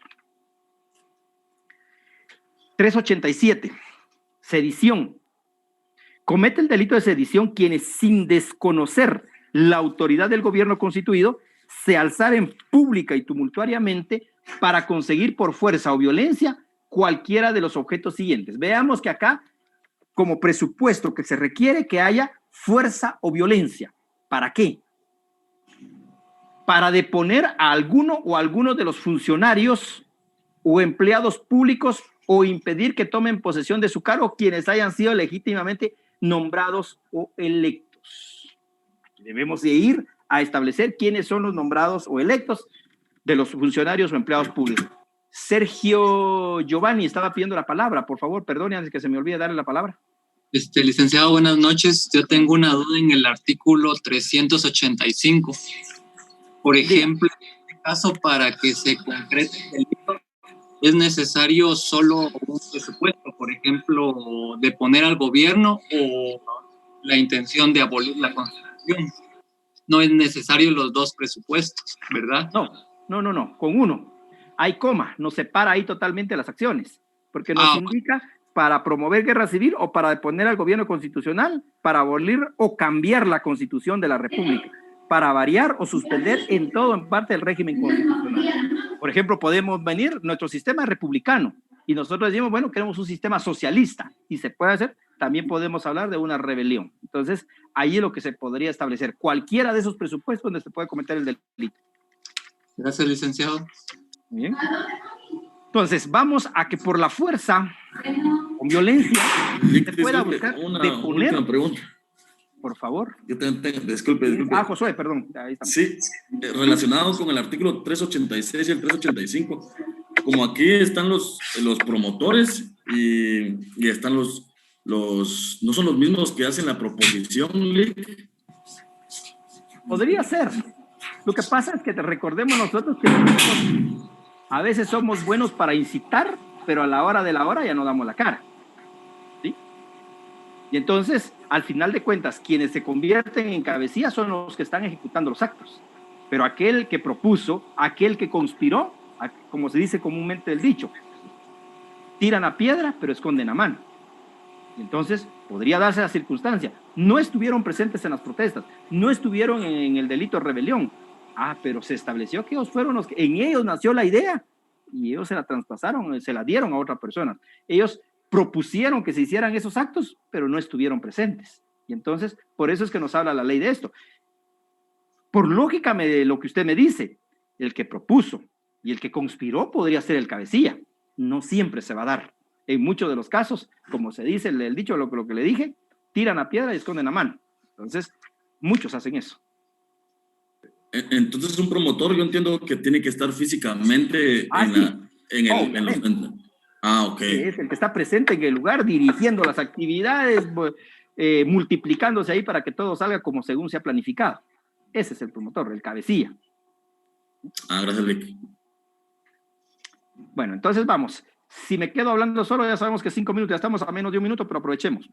387. Sedición. Comete el delito de sedición quienes, sin desconocer la autoridad del gobierno constituido, se alzaren pública y tumultuariamente para conseguir por fuerza o violencia cualquiera de los objetos siguientes. Veamos que acá, como presupuesto que se requiere que haya fuerza o violencia. ¿Para qué? Para deponer a alguno o algunos de los funcionarios o empleados públicos o impedir que tomen posesión de su cargo quienes hayan sido legítimamente nombrados o electos. Debemos de ir a establecer quiénes son los nombrados o electos de los funcionarios o empleados públicos. Sergio Giovanni estaba pidiendo la palabra, por favor, perdone antes que se me olvide darle la palabra. Licenciado, buenas noches. Yo tengo una duda en el artículo 385. Por ejemplo, en este caso, para que se concrete el delito, ¿es necesario solo un presupuesto, por ejemplo, de poner al gobierno o la intención de abolir la Constitución? No es necesario los dos presupuestos, ¿verdad? No, con uno. Hay coma, nos separa ahí totalmente las acciones, porque nos indica para promover guerra civil o para deponer al gobierno constitucional, para abolir o cambiar la Constitución de la República, para variar o suspender en todo en parte el régimen constitucional. Por ejemplo, podemos venir, nuestro sistema es republicano, y nosotros decimos, bueno, queremos un sistema socialista, y se puede hacer, también podemos hablar de una rebelión. Entonces, ahí es lo que se podría establecer, cualquiera de esos presupuestos donde se puede cometer el delito. Gracias, licenciado. Bien. Entonces, vamos a que por la fuerza, con violencia, se pueda buscar una última pregunta. Por favor. Yo disculpe. Josué, perdón. Ahí estamos. Sí, relacionado con el artículo 386 y el 385, como aquí están los promotores y están no son los mismos que hacen la proposición, Lick. Podría ser. Lo que pasa es que recordemos nosotros que a veces somos buenos para incitar, pero a la hora de la hora ya no damos la cara. ¿Sí? Y entonces, al final de cuentas, quienes se convierten en cabecillas son los que están ejecutando los actos. Pero aquel que propuso, aquel que conspiró, como se dice comúnmente el dicho, tiran a piedra, pero esconden a mano. Y entonces, podría darse la circunstancia. No estuvieron presentes en las protestas, no estuvieron en el delito de rebelión. Pero se estableció que ellos fueron los que, en ellos nació la idea, y ellos se la traspasaron, se la dieron a otra persona. Ellos propusieron que se hicieran esos actos, pero no estuvieron presentes. Y entonces, por eso es que nos habla la ley de esto. Por lógica de lo que usted me dice, el que propuso y el que conspiró podría ser el cabecilla. No siempre se va a dar. En muchos de los casos, como se dice el dicho, lo que le dije, tiran a piedra y esconden a mano. Entonces, muchos hacen eso. Entonces, un promotor, yo entiendo que tiene que estar físicamente ok. Es el que está presente en el lugar, dirigiendo las actividades, multiplicándose ahí para que todo salga como según se ha planificado. Ese es el promotor, el cabecilla. Gracias, Lick. Bueno, entonces vamos. Si me quedo hablando solo, ya sabemos que 5 minutos, ya estamos a menos de 1 minuto, pero aprovechemos.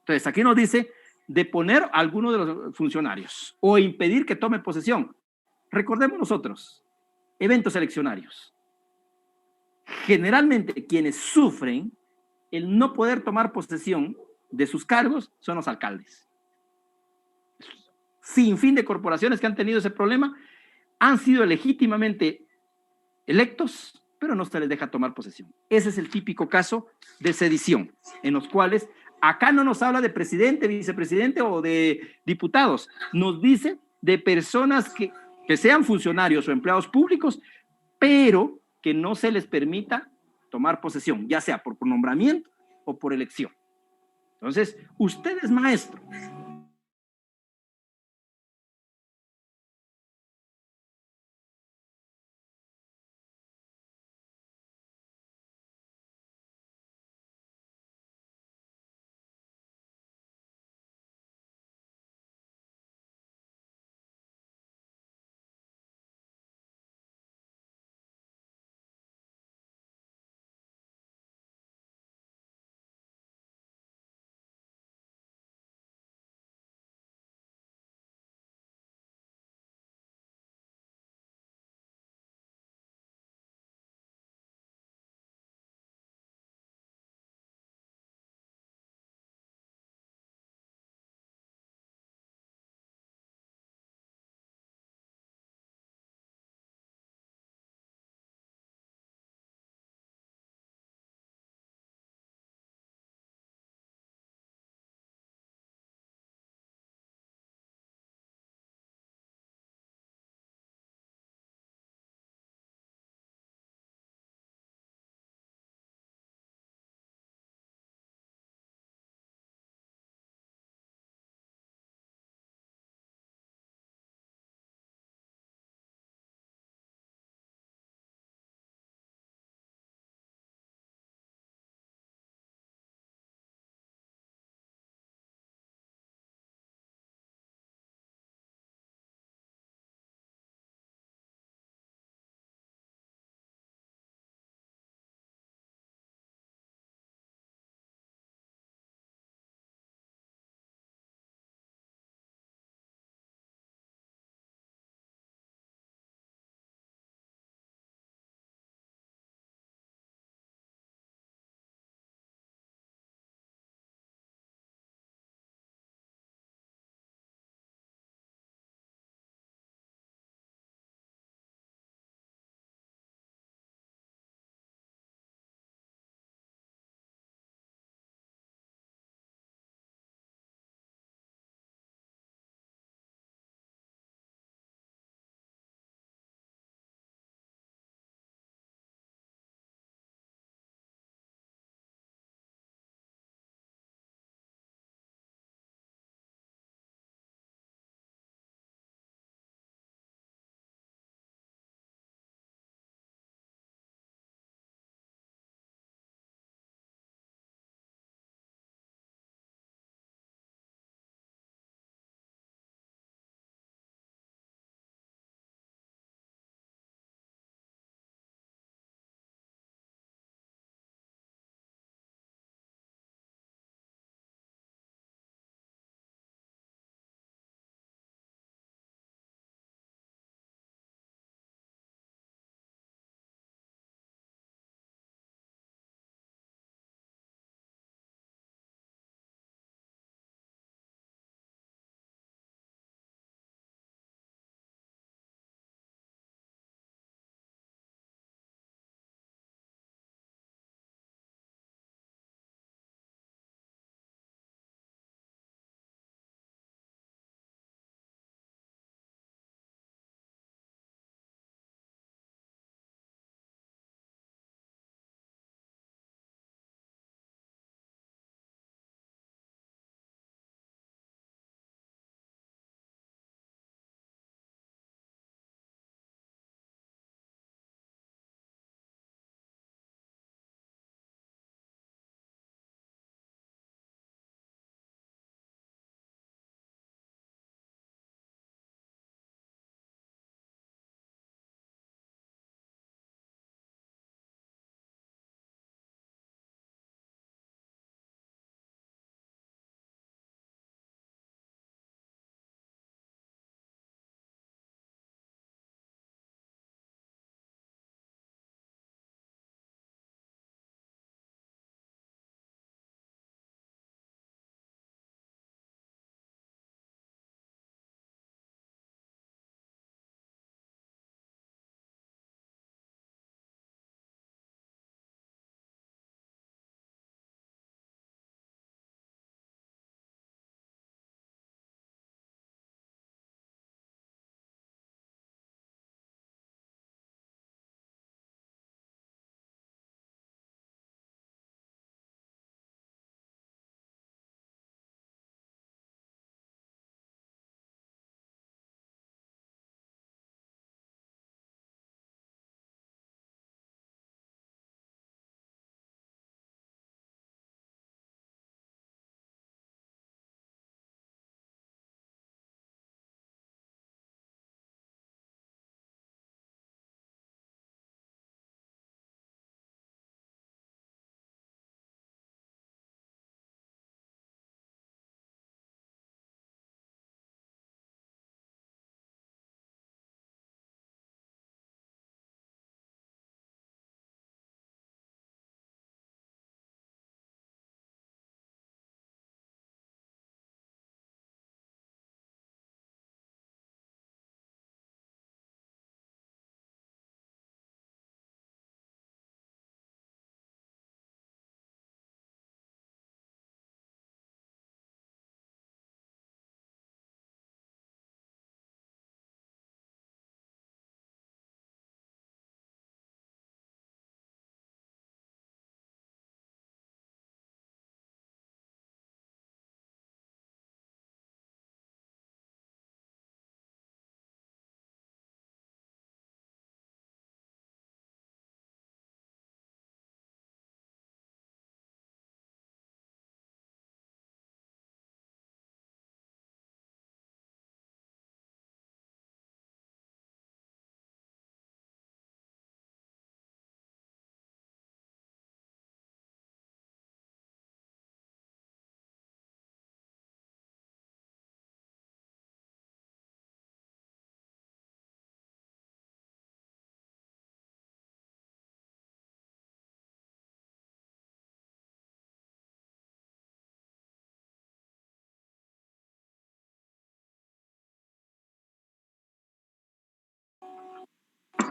Entonces, aquí nos dice deponer a alguno de los funcionarios o impedir que tome posesión. Recordemos nosotros, eventos eleccionarios. Generalmente quienes sufren el no poder tomar posesión de sus cargos son los alcaldes. Sin fin de corporaciones que han tenido ese problema han sido legítimamente electos, pero no se les deja tomar posesión. Ese es el típico caso de sedición, en los cuales acá no nos habla de presidente, vicepresidente o de diputados, nos dice de personas que sean funcionarios o empleados públicos, pero que no se les permita tomar posesión, ya sea por nombramiento o por elección. Entonces, usted es maestro,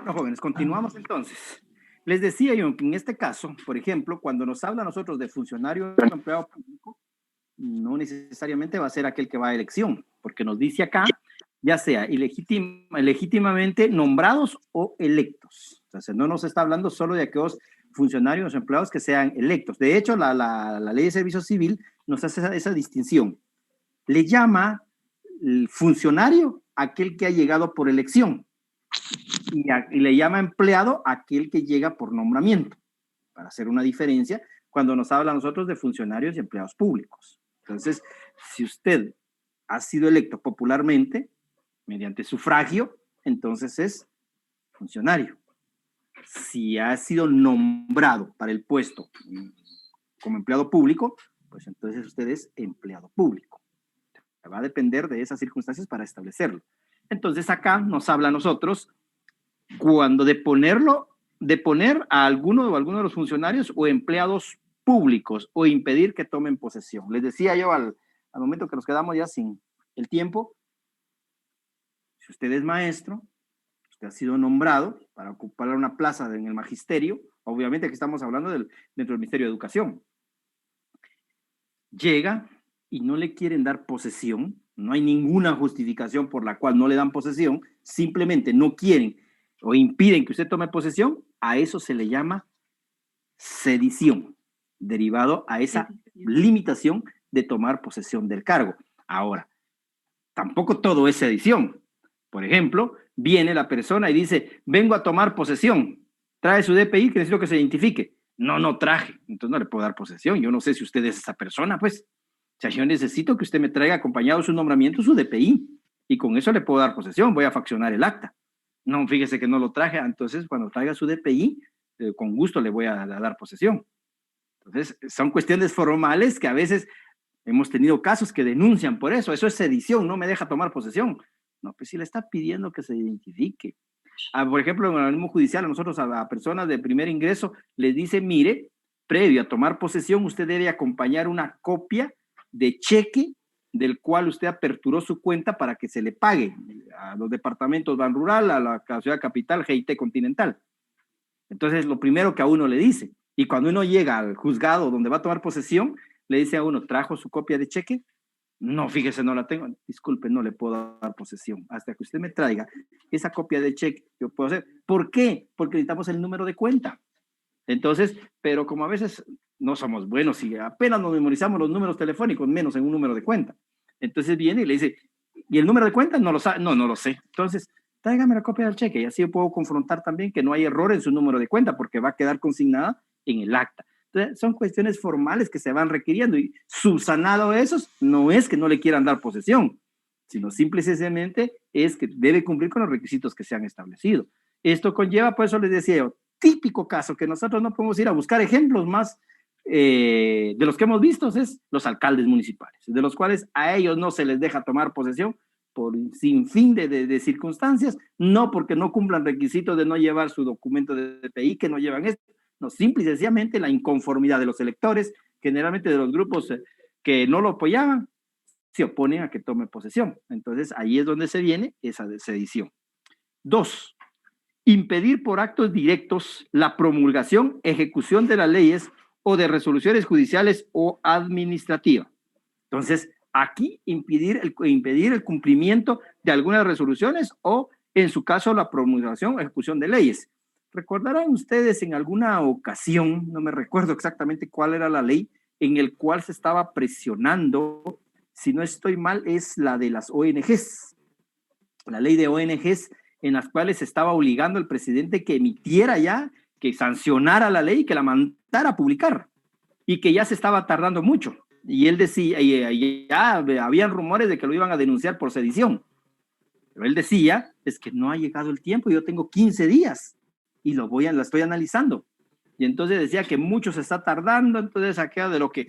Bueno, jóvenes, continuamos entonces. Les decía yo que en este caso, por ejemplo, cuando nos habla a nosotros de funcionario o empleado público, no necesariamente va a ser aquel que va a elección, porque nos dice acá, ya sea legítimamente nombrados o electos. Entonces, no nos está hablando solo de aquellos funcionarios o empleados que sean electos. De hecho, la Ley de Servicio Civil nos hace esa distinción. Le llama el funcionario aquel que ha llegado por elección y le llama empleado aquel que llega por nombramiento, para hacer una diferencia cuando nos habla a nosotros de funcionarios y empleados públicos. Entonces, si usted ha sido electo popularmente, mediante sufragio, entonces es funcionario. Si ha sido nombrado para el puesto como empleado público, pues entonces usted es empleado público. Va a depender de esas circunstancias para establecerlo. Entonces acá nos habla a nosotros cuando de poner a alguno de los funcionarios o empleados públicos o impedir que tomen posesión. Les decía yo al momento que nos quedamos ya sin el tiempo, si usted es maestro, usted ha sido nombrado para ocupar una plaza en el magisterio, obviamente aquí estamos hablando dentro del Ministerio de Educación. Llega y no le quieren dar posesión, no hay ninguna justificación por la cual no le dan posesión, simplemente no quieren o impiden que usted tome posesión, a eso se le llama sedición, derivado a esa limitación de tomar posesión del cargo. Ahora, tampoco todo es sedición. Por ejemplo, viene la persona y dice, vengo a tomar posesión, trae su DPI que necesito que se identifique. No traje, entonces no le puedo dar posesión. Yo no sé si usted es esa persona, pues. O sea, yo necesito que usted me traiga acompañado de su nombramiento su DPI y con eso le puedo dar posesión, voy a faccionar el acta. No, fíjese que no lo traje, entonces cuando traiga su DPI, con gusto le voy a dar posesión. Entonces, son cuestiones formales que a veces hemos tenido casos que denuncian por eso. Eso es sedición, no me deja tomar posesión. No, pues si le está pidiendo que se identifique. Por ejemplo, en el organismo judicial, a nosotros a personas de primer ingreso les dice, mire, previo a tomar posesión, usted debe acompañar una copia de cheque del cual usted aperturó su cuenta para que se le pague a los departamentos Ban Rural, a la ciudad capital, GIT Continental. Entonces, lo primero que a uno le dice, y cuando uno llega al juzgado donde va a tomar posesión, le dice a uno, ¿trajo su copia de cheque? No, fíjese, no la tengo. Disculpe, no le puedo dar posesión. Hasta que usted me traiga esa copia de cheque, yo puedo hacer. ¿Por qué? Porque necesitamos el número de cuenta. Entonces, pero como a veces no somos buenos y apenas nos memorizamos los números telefónicos, menos en un número de cuenta. Entonces viene y le dice, ¿y el número de cuenta? No lo sabe. No lo sé. Entonces, tráigame la copia del cheque y así yo puedo confrontar también que no hay error en su número de cuenta porque va a quedar consignada en el acta. Entonces, son cuestiones formales que se van requiriendo y subsanado esos, no es que no le quieran dar posesión, sino simple y sencillamente es que debe cumplir con los requisitos que se han establecido. Esto conlleva, por eso les decía yo, típico caso que nosotros no podemos ir a buscar ejemplos más de los que hemos visto es los alcaldes municipales, de los cuales a ellos no se les deja tomar posesión por sin fin de circunstancias, no porque no cumplan requisitos de no llevar su documento de DPI, que no llevan esto, no, simple y sencillamente la inconformidad de los electores, generalmente de los grupos que no lo apoyaban, se oponen a que tome posesión. Entonces, ahí es donde se viene esa sedición. 2. Impedir por actos directos la promulgación, ejecución de las leyes o de resoluciones judiciales o administrativas. Entonces, aquí impedir el cumplimiento de algunas resoluciones o, en su caso, la promulgación o ejecución de leyes. Recordarán ustedes en alguna ocasión, no me recuerdo exactamente cuál era la ley, en el cual se estaba presionando, si no estoy mal, es la de las ONGs, la ley de ONGs, en las cuales se estaba obligando al presidente que emitiera ya, que sancionara la ley, que la mandara a publicar, y que ya se estaba tardando mucho. Y él decía, ya habían rumores de que lo iban a denunciar por sedición, pero él decía, es que no ha llegado el tiempo, yo tengo 15 días, y la estoy analizando. Y entonces decía que mucho se está tardando, entonces aquello de lo que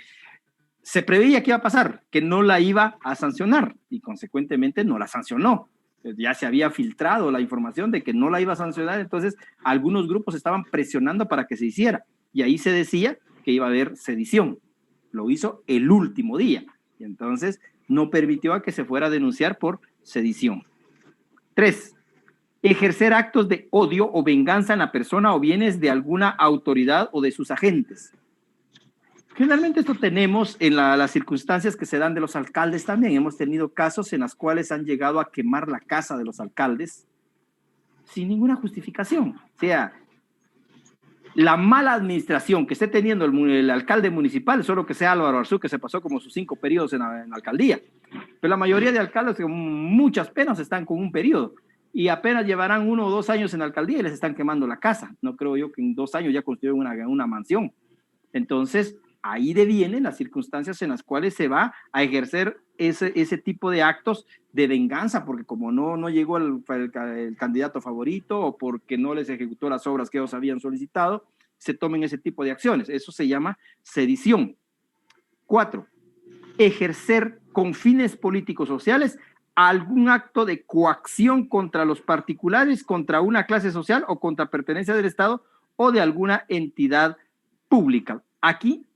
se preveía que iba a pasar, que no la iba a sancionar, y consecuentemente no la sancionó. Ya se había filtrado la información de que no la iba a sancionar, entonces algunos grupos estaban presionando para que se hiciera, y ahí se decía que iba a haber sedición. Lo hizo el último día, y entonces no permitió a que se fuera a denunciar por sedición. 3. Ejercer actos de odio o venganza en la persona o bienes de alguna autoridad o de sus agentes. Generalmente esto tenemos en las circunstancias que se dan de los alcaldes también. Hemos tenido casos en los cuales han llegado a quemar la casa de los alcaldes sin ninguna justificación. O sea, la mala administración que esté teniendo el alcalde municipal, solo que sea Álvaro Arzú, que se pasó como sus 5 periodos en la alcaldía. Pero la mayoría de alcaldes con muchas penas están con un periodo y apenas llevarán 1 o 2 años en la alcaldía y les están quemando la casa. No creo yo que en 2 años ya construyeron una mansión. Entonces, ahí devienen las circunstancias en las cuales se va a ejercer ese tipo de actos de venganza, porque como no llegó el candidato favorito o porque no les ejecutó las obras que ellos habían solicitado, se tomen ese tipo de acciones. Eso se llama sedición. 4. Ejercer con fines políticos sociales algún acto de coacción contra los particulares, contra una clase social o contra pertenencia del Estado o de alguna entidad pública. Aquí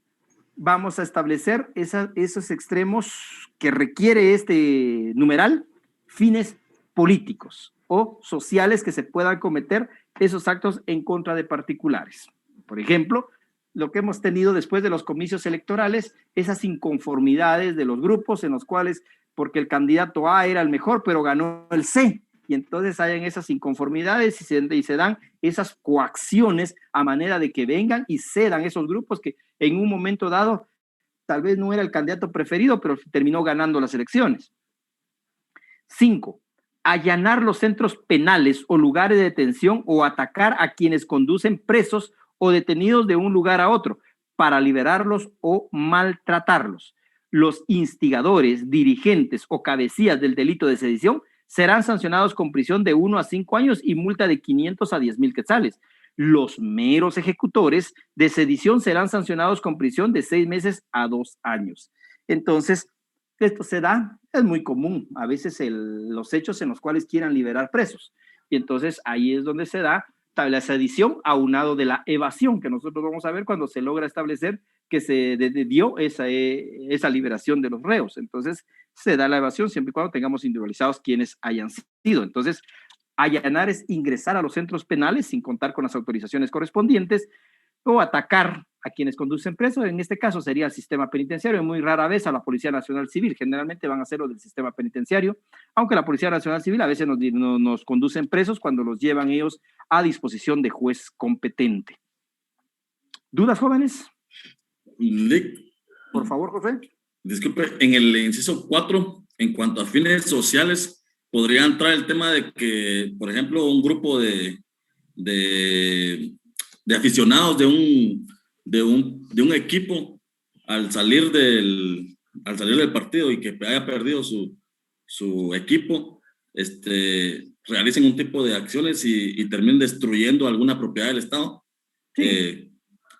vamos a establecer esos extremos que requiere este numeral, fines políticos o sociales que se puedan cometer esos actos en contra de particulares. Por ejemplo, lo que hemos tenido después de los comicios electorales, esas inconformidades de los grupos en los cuales, porque el candidato A era el mejor, pero ganó el C, y entonces hayan esas inconformidades y se dan esas coacciones a manera de que vengan y cedan esos grupos que en un momento dado tal vez no era el candidato preferido, pero terminó ganando las elecciones. 5. Allanar los centros penales o lugares de detención o atacar a quienes conducen presos o detenidos de un lugar a otro para liberarlos o maltratarlos. Los instigadores, dirigentes o cabecillas del delito de sedición serán sancionados con prisión de 1 a 5 años y multa de 500 a 10,000 quetzales. Los meros ejecutores de sedición serán sancionados con prisión de 6 meses a 2 años. Entonces, esto se da, es muy común, a veces los hechos en los cuales quieran liberar presos. Y entonces ahí es donde se da la sedición aunado de la evasión, que nosotros vamos a ver cuando se logra establecer que se dio esa liberación de los reos. Entonces, se da la evasión siempre y cuando tengamos individualizados quienes hayan sido. Entonces, allanar es ingresar a los centros penales sin contar con las autorizaciones correspondientes o atacar a quienes conducen presos. En este caso sería el sistema penitenciario, muy rara vez a la Policía Nacional Civil. Generalmente van a ser los del sistema penitenciario, aunque la Policía Nacional Civil a veces nos conducen presos cuando los llevan ellos a disposición de juez competente. ¿Dudas, jóvenes? Por favor, José. Disculpe, en el inciso 4, en cuanto a fines sociales, podría entrar el tema de que, por ejemplo, un grupo de aficionados de un equipo al salir del partido y que haya perdido su equipo, realicen un tipo de acciones y terminen destruyendo alguna propiedad del Estado. Sí.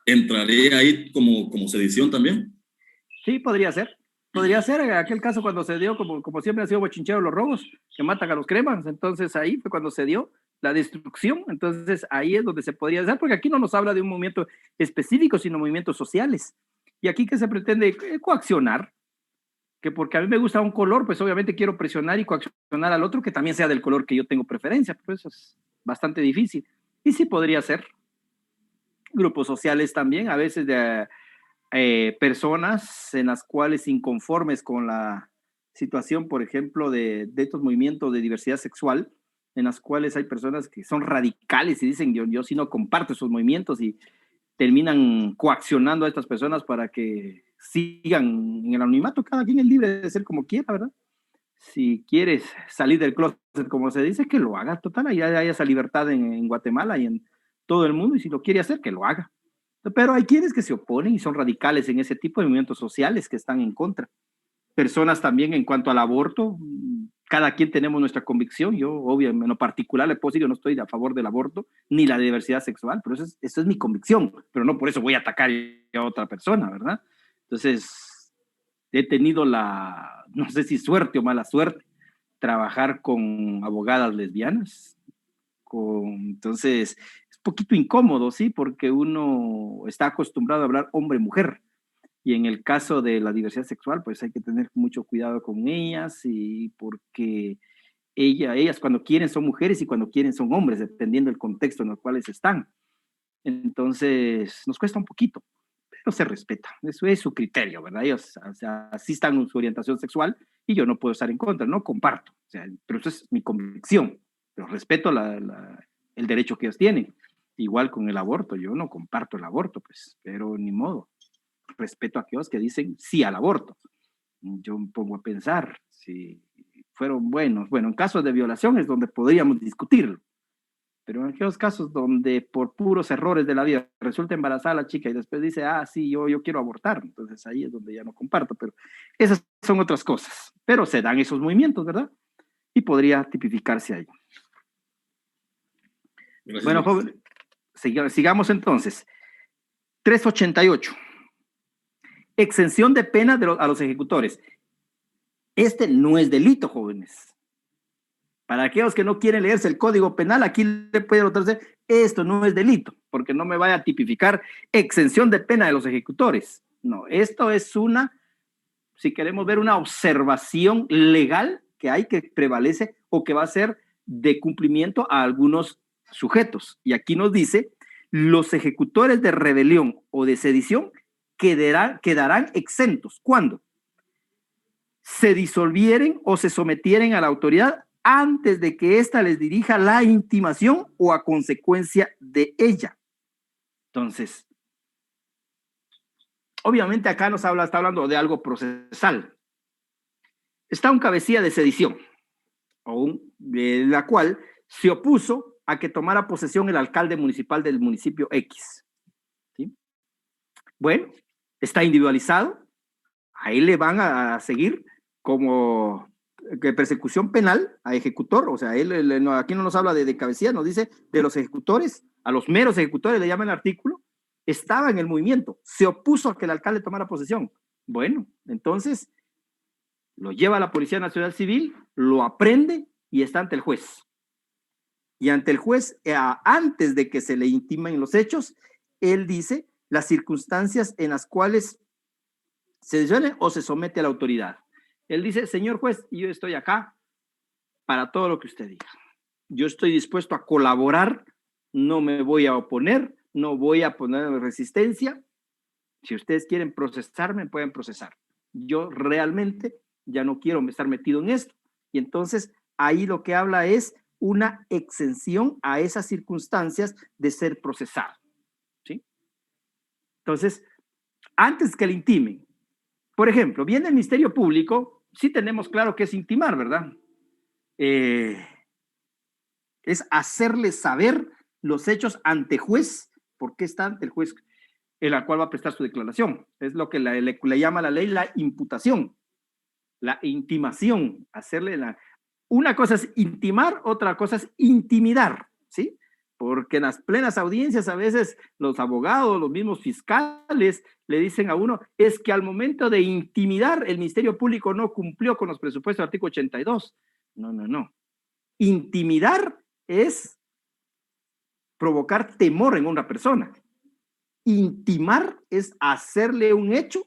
¿Entraría ahí como sedición también? Sí, podría ser. Podría ser en aquel caso cuando se dio, como siempre han sido bochincheros los robos, que matan a los cremas. Entonces ahí fue cuando se dio la destrucción. Entonces ahí es donde se podría hacer, porque aquí no nos habla de un movimiento específico, sino movimientos sociales. Y aquí que se pretende coaccionar, que porque a mí me gusta un color, pues obviamente quiero presionar y coaccionar al otro que también sea del color que yo tengo preferencia. Pero eso es bastante difícil. Y sí podría ser. Grupos sociales también, a veces de personas en las cuales inconformes con la situación, por ejemplo, de estos movimientos de diversidad sexual, en las cuales hay personas que son radicales y dicen yo sí no comparto esos movimientos y terminan coaccionando a estas personas para que sigan en el anonimato. Cada quien es libre de ser como quiera, ¿verdad? Si quieres salir del closet, como se dice, que lo haga, total, hay esa libertad en Guatemala y en todo el mundo, y si lo quiere hacer, que lo haga. Pero hay quienes que se oponen y son radicales en ese tipo de movimientos sociales que están en contra. Personas también en cuanto al aborto, cada quien tenemos nuestra convicción. Yo, obviamente, en lo particular, le puedo decir, yo no estoy a favor del aborto ni la diversidad sexual, pero esa es mi convicción, pero no por eso voy a atacar a otra persona, ¿verdad? Entonces, he tenido no sé si suerte o mala suerte, trabajar con abogadas lesbianas. Entonces, es un poquito incómodo, ¿sí? Porque uno está acostumbrado a hablar hombre-mujer. Y en el caso de la diversidad sexual, pues hay que tener mucho cuidado con ellas y porque Ellas cuando quieren son mujeres y cuando quieren son hombres, dependiendo del contexto en el cual están. Entonces, nos cuesta un poquito, pero se respeta. Eso es su criterio, ¿verdad? Ellos, o sea, así están en su orientación sexual y yo no puedo estar en contra, no comparto. O sea, pero eso es mi convicción, pero respeto el derecho que ellos tienen. Igual con el aborto, yo no comparto el aborto, pues, pero ni modo. Respeto a aquellos que dicen sí al aborto. Yo me pongo a pensar si fueron buenos. Bueno, en casos de violación es donde podríamos discutirlo, pero en aquellos casos donde por puros errores de la vida resulta embarazada la chica y después dice, sí, yo quiero abortar, entonces ahí es donde ya no comparto, pero esas son otras cosas. Pero se dan esos movimientos, ¿verdad? Y podría tipificarse ahí. Gracias. Bueno, joven, sigamos entonces. 388. Exención de pena a los ejecutores. Este no es delito, jóvenes. Para aquellos que no quieren leerse el Código Penal, aquí le puede notarse, esto no es delito, porque no me vaya a tipificar exención de pena de los ejecutores. No, esto es si queremos ver una observación legal que hay, que prevalece o que va a ser de cumplimiento a algunos sujetos. Y aquí nos dice, los ejecutores de rebelión o de sedición quedarán exentos. ¿Cuándo? Se disolvieren o se sometieren a la autoridad antes de que ésta les dirija la intimación o a consecuencia de ella. Entonces, obviamente acá está hablando de algo procesal. Está un cabecilla de sedición, de la cual se opuso a que tomara posesión el alcalde municipal del municipio X. ¿Sí? Bueno, está individualizado, ahí le van a seguir como persecución penal a ejecutor, o sea, aquí no nos habla de cabecilla, nos dice de los ejecutores, a los meros ejecutores le llama el artículo, estaba en el movimiento, se opuso a que el alcalde tomara posesión. Bueno, entonces lo lleva a la Policía Nacional Civil, lo aprende y está ante el juez. Y ante el juez, antes de que se le intimen los hechos, él dice las circunstancias en las cuales se disuelve o se somete a la autoridad. Él dice, señor juez, yo estoy acá para todo lo que usted diga. Yo estoy dispuesto a colaborar, no me voy a oponer, no voy a poner resistencia. Si ustedes quieren procesarme, pueden procesar. Yo realmente ya no quiero estar metido en esto. Y entonces ahí lo que habla es una exención a esas circunstancias de ser procesado. ¿Sí? Entonces, antes que le intimen, por ejemplo, viene el Ministerio Público, sí tenemos claro que es intimar, ¿verdad? Es hacerle saber los hechos ante juez, porque está ante el juez en la cual va a prestar su declaración. Es lo que le llama la ley la imputación, la intimación, una cosa es intimar, otra cosa es intimidar, ¿sí? Porque en las plenas audiencias a veces los abogados, los mismos fiscales le dicen a uno, es que al momento de intimidar el Ministerio Público no cumplió con los presupuestos del artículo 82. No. Intimidar es provocar temor en una persona. Intimar es hacerle un hecho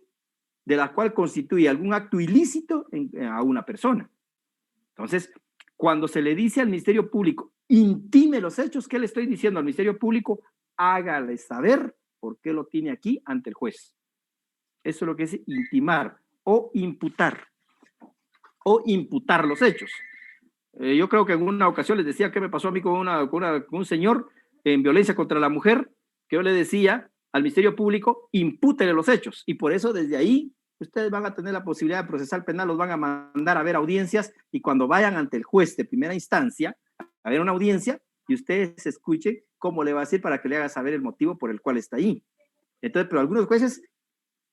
de la cual constituye algún acto ilícito a una persona. Entonces, cuando se le dice al Ministerio Público, intime los hechos, ¿qué le estoy diciendo al Ministerio Público? Hágale saber por qué lo tiene aquí ante el juez. Eso es lo que es intimar o imputar los hechos. Yo creo que en una ocasión les decía qué me pasó a mí con un señor en violencia contra la mujer, que yo le decía al Ministerio Público, impútele los hechos, y por eso desde ahí ustedes van a tener la posibilidad de procesar penal, los van a mandar a ver audiencias, y cuando vayan ante el juez de primera instancia a ver una audiencia, y ustedes escuchen cómo le va a decir para que le haga saber el motivo por el cual está ahí. Entonces, pero algunos jueces,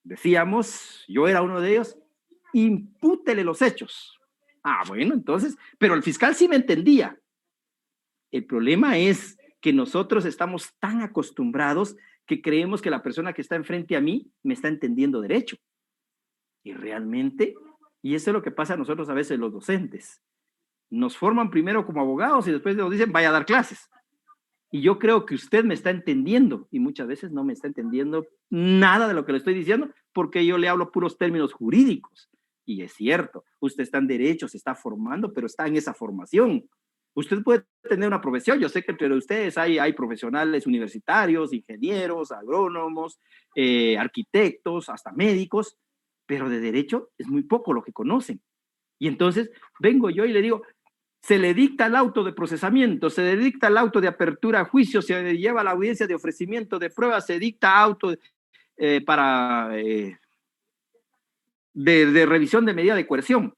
decíamos, yo era uno de ellos, impútele los hechos. Bueno, entonces, pero el fiscal sí me entendía. El problema es que nosotros estamos tan acostumbrados que creemos que la persona que está enfrente a mí me está entendiendo derecho. Y realmente, y eso es lo que pasa a nosotros a veces los docentes. Nos forman primero como abogados y después nos dicen, vaya a dar clases. Y yo creo que usted me está entendiendo y muchas veces no me está entendiendo nada de lo que le estoy diciendo porque yo le hablo puros términos jurídicos. Y es cierto, usted está en derecho, se está formando, pero está en esa formación. Usted puede tener una profesión, yo sé que entre ustedes hay profesionales universitarios, ingenieros, agrónomos, arquitectos, hasta médicos, pero de derecho es muy poco lo que conocen. Y entonces vengo yo y le digo, se le dicta el auto de procesamiento, se le dicta el auto de apertura a juicio, se le lleva la audiencia de ofrecimiento de pruebas, se dicta auto de revisión de medida de coerción.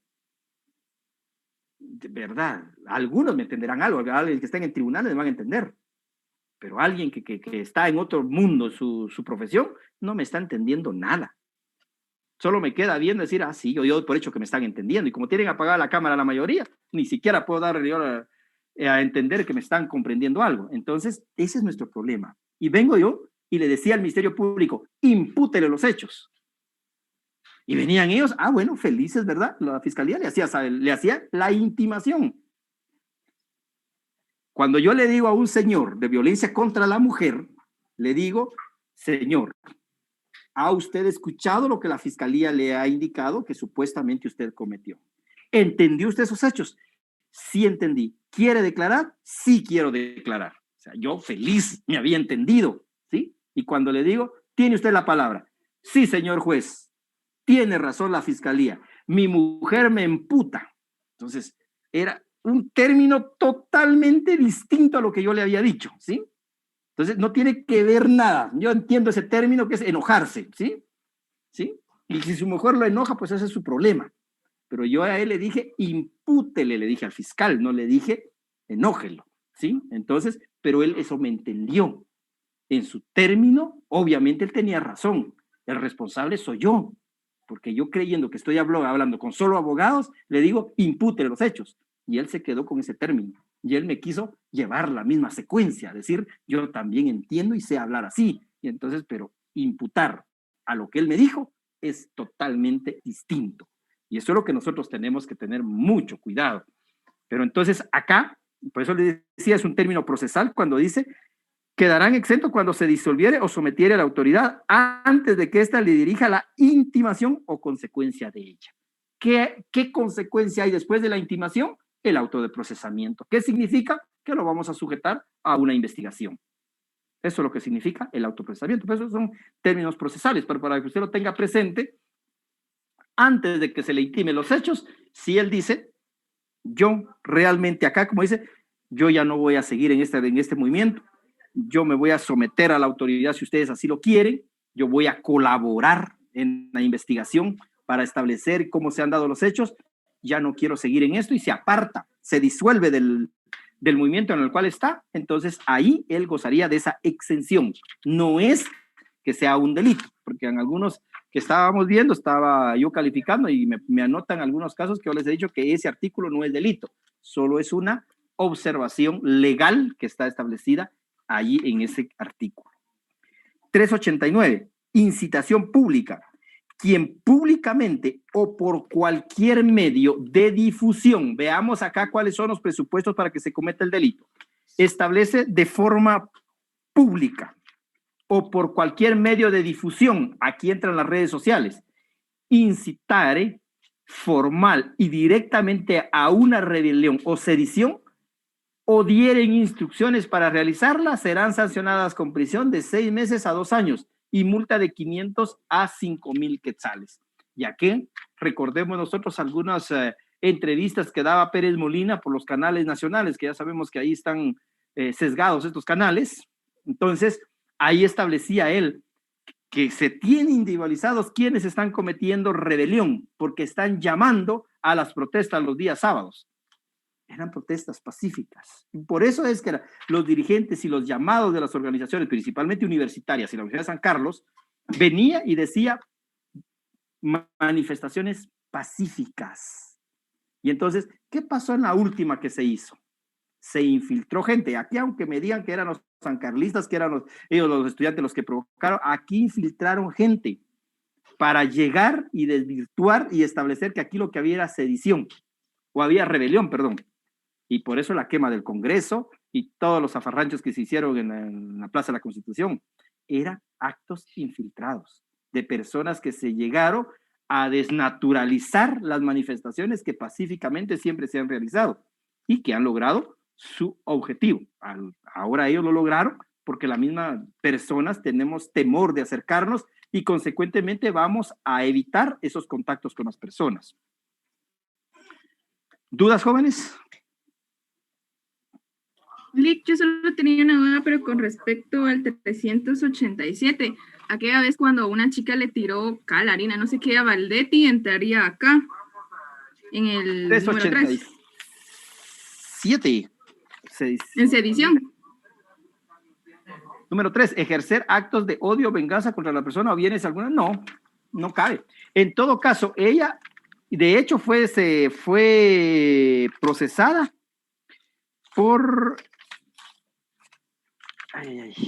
De verdad, algunos me entenderán algo, alguien que estén en tribunales me van a entender, pero alguien que está en otro mundo, su profesión, no me está entendiendo nada. Solo me queda bien decir, sí, yo doy por hecho que me están entendiendo, y como tienen apagada la cámara la mayoría, ni siquiera puedo dar yo a entender que me están comprendiendo algo. Entonces, ese es nuestro problema. Y vengo yo y le decía al Ministerio Público, impútele los hechos. Y venían ellos, bueno, felices, ¿verdad? La fiscalía le hacía la intimación. Cuando yo le digo a un señor de violencia contra la mujer, le digo, señor, ¿ha usted escuchado lo que la fiscalía le ha indicado que supuestamente usted cometió? ¿Entendió usted esos hechos? Sí entendí. ¿Quiere declarar? Sí quiero declarar. O sea, yo feliz me había entendido, ¿sí? Y cuando le digo, ¿tiene usted la palabra? Sí, señor juez. Tiene razón la fiscalía. Mi mujer me emputa. Entonces, era un término totalmente distinto a lo que yo le había dicho, ¿sí? Entonces, no tiene que ver nada. Yo entiendo ese término que es enojarse, ¿sí? ¿Sí? Y si su mujer lo enoja, pues ese es su problema. Pero yo a él le dije, impútele, le dije al fiscal, no le dije, enójelo, ¿sí? Entonces, pero él eso me entendió. En su término, obviamente él tenía razón. El responsable soy yo. Porque yo creyendo que estoy hablando con solo abogados, le digo, impútele los hechos. Y él se quedó con ese término. Y él me quiso llevar la misma secuencia, decir, yo también entiendo y sé hablar así. Y entonces, pero imputar a lo que él me dijo es totalmente distinto. Y eso es lo que nosotros tenemos que tener mucho cuidado. Pero entonces acá, por eso le decía, es un término procesal cuando dice, quedarán exentos cuando se disolviere o sometiere a la autoridad antes de que ésta le dirija la intimación o consecuencia de ella. ¿Qué consecuencia hay después de la intimación? El auto de procesamiento. ¿Qué significa? Que lo vamos a sujetar a una investigación. Eso es lo que significa el autoprocesamiento. Pues esos son términos procesales, pero para que usted lo tenga presente, antes de que se le intime los hechos, si él dice, yo realmente acá, como dice, yo ya no voy a seguir en este movimiento, yo me voy a someter a la autoridad si ustedes así lo quieren, yo voy a colaborar en la investigación para establecer cómo se han dado los hechos, ya no quiero seguir en esto y se aparta, se disuelve del movimiento en el cual está, entonces ahí él gozaría de esa exención. No es que sea un delito, porque en algunos que estábamos viendo, estaba yo calificando y me anotan algunos casos que yo les he dicho que ese artículo no es delito, solo es una observación legal que está establecida allí en ese artículo. 389, incitación pública. Quien públicamente o por cualquier medio de difusión, veamos acá cuáles son los presupuestos para que se cometa el delito, establece de forma pública o por cualquier medio de difusión, aquí entran las redes sociales, incitare formal y directamente a una rebelión o sedición, o dieren instrucciones para realizarla, serán sancionadas con prisión de 6 meses a 2 años y multa de 500 a 5,000 quetzales. Ya que recordemos nosotros algunas entrevistas que daba Pérez Molina por los canales nacionales, que ya sabemos que ahí están sesgados estos canales. Entonces, ahí establecía él que se tienen individualizados quienes están cometiendo rebelión, porque están llamando a las protestas los días sábados. Eran protestas pacíficas. Por eso es que los dirigentes y los llamados de las organizaciones, principalmente universitarias y la Universidad de San Carlos, venía y decía manifestaciones pacíficas. Y entonces, ¿qué pasó en la última que se hizo? Se infiltró gente. Aquí, aunque me digan que eran los sancarlistas, que eran ellos los estudiantes los que provocaron, aquí infiltraron gente para llegar y desvirtuar y establecer que aquí lo que había era sedición, o había rebelión, perdón. Y por eso la quema del Congreso y todos los zafarranchos que se hicieron en la Plaza de la Constitución eran actos infiltrados de personas que se llegaron a desnaturalizar las manifestaciones que pacíficamente siempre se han realizado y que han logrado su objetivo. Ahora ellos lo lograron porque las mismas personas tenemos temor de acercarnos y consecuentemente vamos a evitar esos contactos con las personas. ¿Dudas, jóvenes? Lick, yo solo tenía una duda, pero con respecto al 387, aquella vez cuando una chica le tiró cal, harina, no sé qué, a Valdetti, entraría acá, en el 387. En sedición. Número 3, ejercer actos de odio o venganza contra la persona o bienes alguna. No, no cabe. En todo caso, ella, de hecho, fue procesada por...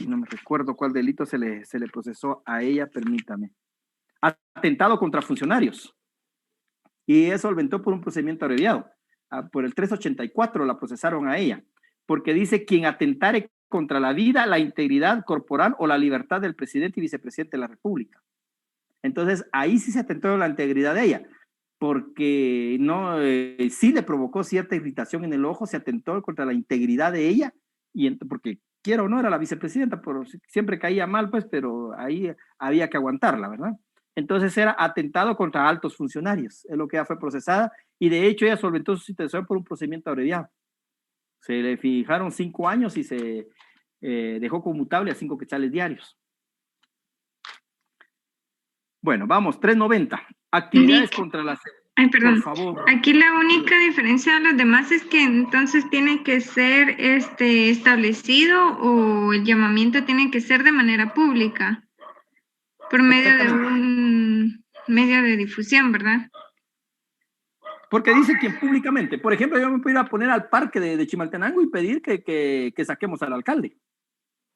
no me recuerdo cuál delito se le procesó a ella, permítame. Atentado contra funcionarios. Y eso solventó por un procedimiento abreviado. Por el 384 la procesaron a ella, porque dice quien atentare contra la vida, la integridad corporal o la libertad del presidente y vicepresidente de la República. Entonces, ahí sí se atentó la integridad de ella, porque no, sí le provocó cierta irritación en el ojo, se atentó contra la integridad de ella, porque quiero o no, era la vicepresidenta, siempre caía mal, pues, pero ahí había que aguantarla, ¿verdad? Entonces era atentado contra altos funcionarios, es lo que ella fue procesada, y de hecho ella solventó su situación por un procedimiento abreviado. Se le fijaron 5 años y se dejó conmutable a 5 quetzales diarios. Bueno, vamos, 390. Actividades contra la... Ay, perdón. Por favor. Aquí la única diferencia de los demás es que entonces tiene que ser establecido o el llamamiento tiene que ser de manera pública, por medio de un medio de difusión, ¿verdad? Porque dice que públicamente, por ejemplo, yo me puedo ir a poner al parque de Chimaltenango y pedir que saquemos al alcalde.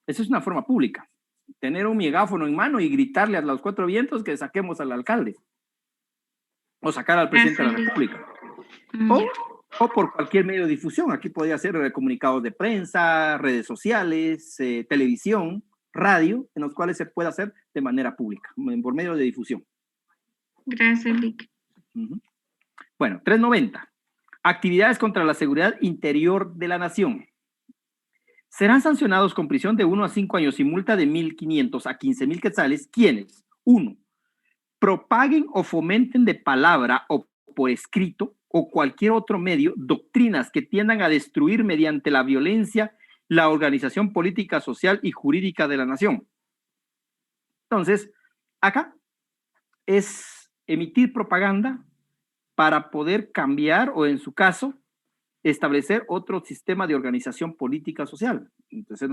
Eso es una forma pública. Tener un megáfono en mano y gritarle a los 4 vientos que saquemos al alcalde. O sacar al presidente de la República. O por cualquier medio de difusión. Aquí podría ser comunicados de prensa, redes sociales, televisión, radio, en los cuales se puede hacer de manera pública, por medio de difusión. Gracias, Lick. Bueno, 390. Actividades contra la seguridad interior de la nación. Serán sancionados con prisión de 1 a 5 años y multa de 1.500 a 15.000 quetzales quienes, 1, propaguen o fomenten de palabra o por escrito o cualquier otro medio doctrinas que tiendan a destruir mediante la violencia la organización política, social y jurídica de la nación. Entonces, acá es emitir propaganda para poder cambiar o, en su caso, establecer otro sistema de organización política social. Entonces,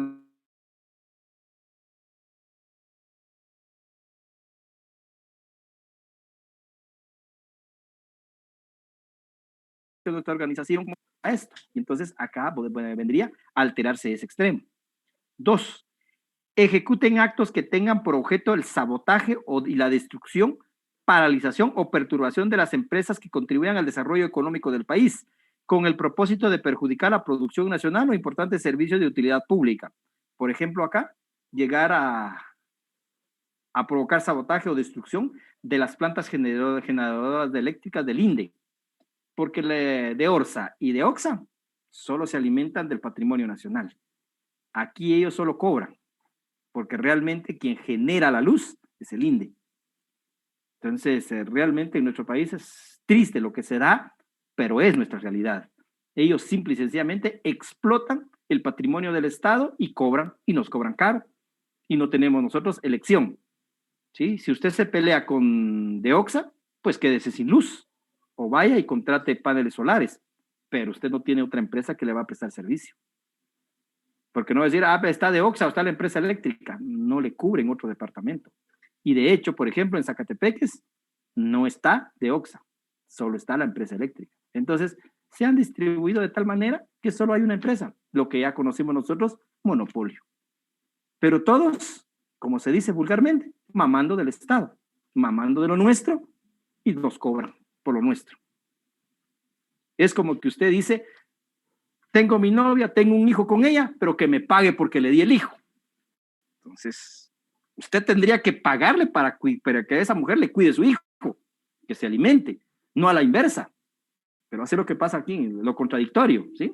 nuestra organización a esto. Y entonces acá vendría a alterarse ese extremo. 2, ejecuten actos que tengan por objeto el sabotaje y la destrucción, paralización o perturbación de las empresas que contribuyan al desarrollo económico del país, con el propósito de perjudicar la producción nacional o importantes servicios de utilidad pública. Por ejemplo, acá, llegar a provocar sabotaje o destrucción de las plantas generadoras de eléctricas del INDE, porque de ORSA y de OXA solo se alimentan del patrimonio nacional. Aquí ellos solo cobran, porque realmente quien genera la luz es el INDE. Entonces, realmente en nuestro país es triste lo que se da, pero es nuestra realidad. Ellos simple y sencillamente explotan el patrimonio del Estado y cobran, y nos cobran caro, y no tenemos nosotros elección. ¿Sí? Si usted se pelea con Deoxa, pues quédese sin luz, o vaya y contrate paneles solares, pero usted no tiene otra empresa que le va a prestar servicio. Porque no decir, está Deoxa o está la empresa eléctrica, no le cubren otro departamento. Y de hecho, por ejemplo, en Zacatepeques no está Deoxa, solo está la empresa eléctrica. Entonces, se han distribuido de tal manera que solo hay una empresa, lo que ya conocimos nosotros, monopolio. Pero todos, como se dice vulgarmente, mamando del Estado, mamando de lo nuestro y nos cobran por lo nuestro. Es como que usted dice, tengo mi novia, tengo un hijo con ella, pero que me pague porque le di el hijo. Entonces, usted tendría que pagarle para que esa mujer le cuide su hijo, que se alimente, no a la inversa. Pero hace lo que pasa aquí, lo contradictorio, ¿sí?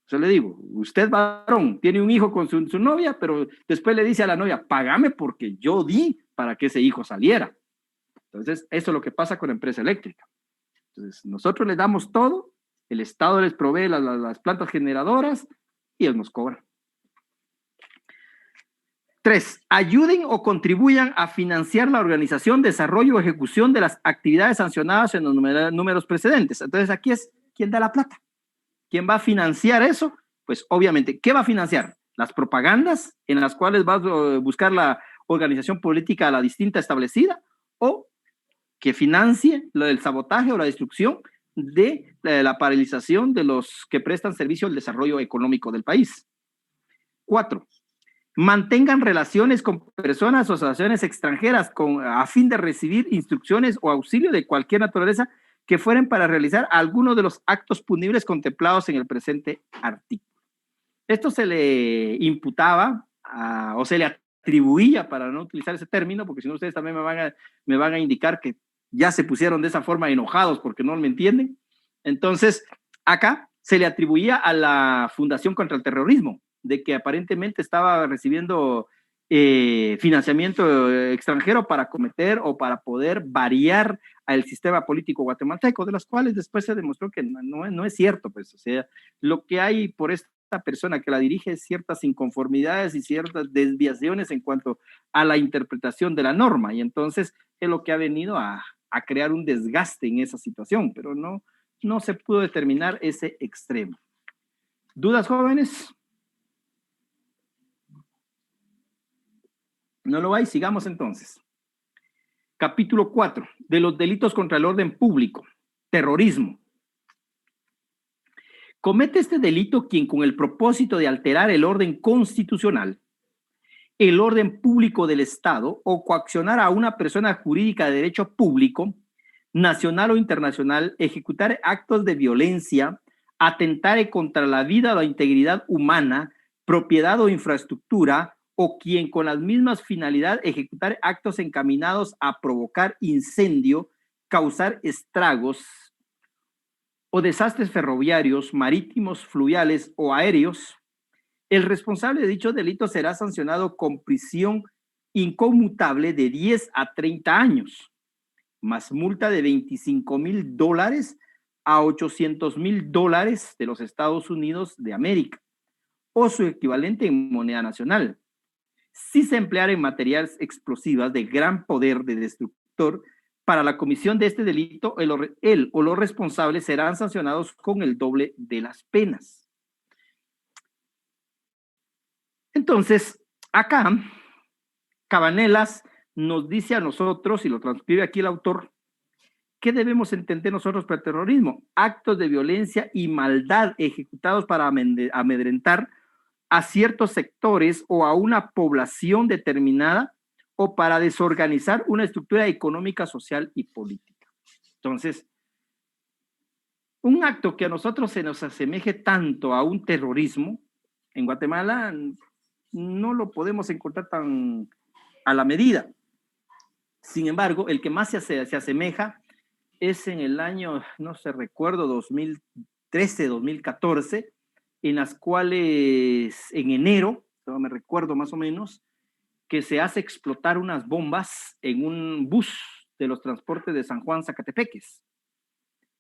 Yo le digo, usted varón, tiene un hijo con su novia, pero después le dice a la novia, págame porque yo di para que ese hijo saliera. Entonces, eso es lo que pasa con la empresa eléctrica. Entonces, nosotros les damos todo, el Estado les provee las plantas generadoras y ellos nos cobran. 3. Ayuden o contribuyan a financiar la organización, desarrollo o ejecución de las actividades sancionadas en los números precedentes. Entonces, aquí es, ¿quién da la plata? ¿Quién va a financiar eso? Pues, obviamente, ¿qué va a financiar? Las propagandas en las cuales va a buscar la organización política a la distinta establecida, o que financie lo del sabotaje o la destrucción de la paralización de los que prestan servicio al desarrollo económico del país. 4. Mantengan relaciones con personas o asociaciones extranjeras a fin de recibir instrucciones o auxilio de cualquier naturaleza que fueren para realizar alguno de los actos punibles contemplados en el presente artículo. Esto se le imputaba o se le atribuía, para no utilizar ese término, porque si no ustedes también me van a indicar que ya se pusieron de esa forma enojados porque no me entienden. Entonces, acá se le atribuía a la Fundación contra el Terrorismo, de que aparentemente estaba recibiendo financiamiento extranjero para cometer o para poder variar al sistema político guatemalteco, de las cuales después se demostró que no es cierto, pues, o sea, lo que hay por esta persona que la dirige es ciertas inconformidades y ciertas desviaciones en cuanto a la interpretación de la norma, y entonces es lo que ha venido a crear un desgaste en esa situación, pero no se pudo determinar ese extremo. ¿Dudas, jóvenes? No lo hay, sigamos entonces. Capítulo 4, de los delitos contra el orden público, terrorismo. Comete este delito quien, con el propósito de alterar el orden constitucional, el orden público del Estado o coaccionar a una persona jurídica de derecho público, nacional o internacional, ejecutar actos de violencia, atentar contra la vida o la integridad humana, propiedad o infraestructura, o quien con las mismas finalidades ejecutar actos encaminados a provocar incendio, causar estragos o desastres ferroviarios, marítimos, fluviales o aéreos, el responsable de dicho delito será sancionado con prisión inconmutable de 10 a 30 años, más multa de $25,000 a $800,000 de los Estados Unidos de América, o su equivalente en moneda nacional, si se emplearen materiales explosivas de gran poder de destructor. Para la comisión de este delito, él o los responsables serán sancionados con el doble de las penas. Entonces, acá, Cabanelas nos dice a nosotros, y lo transcribe aquí el autor, ¿qué debemos entender nosotros por el terrorismo? Actos de violencia y maldad ejecutados para amedrentar a ciertos sectores o a una población determinada, o para desorganizar una estructura económica, social y política. Entonces, un acto que a nosotros se nos asemeje tanto a un terrorismo, en Guatemala no lo podemos encontrar tan a la medida. Sin embargo, el que más se asemeja es en el año, no sé, recuerdo, 2013, 2014, en las cuales en enero, no me recuerdo más o menos, que se hace explotar unas bombas en un bus de los transportes de San Juan Zacatepeques,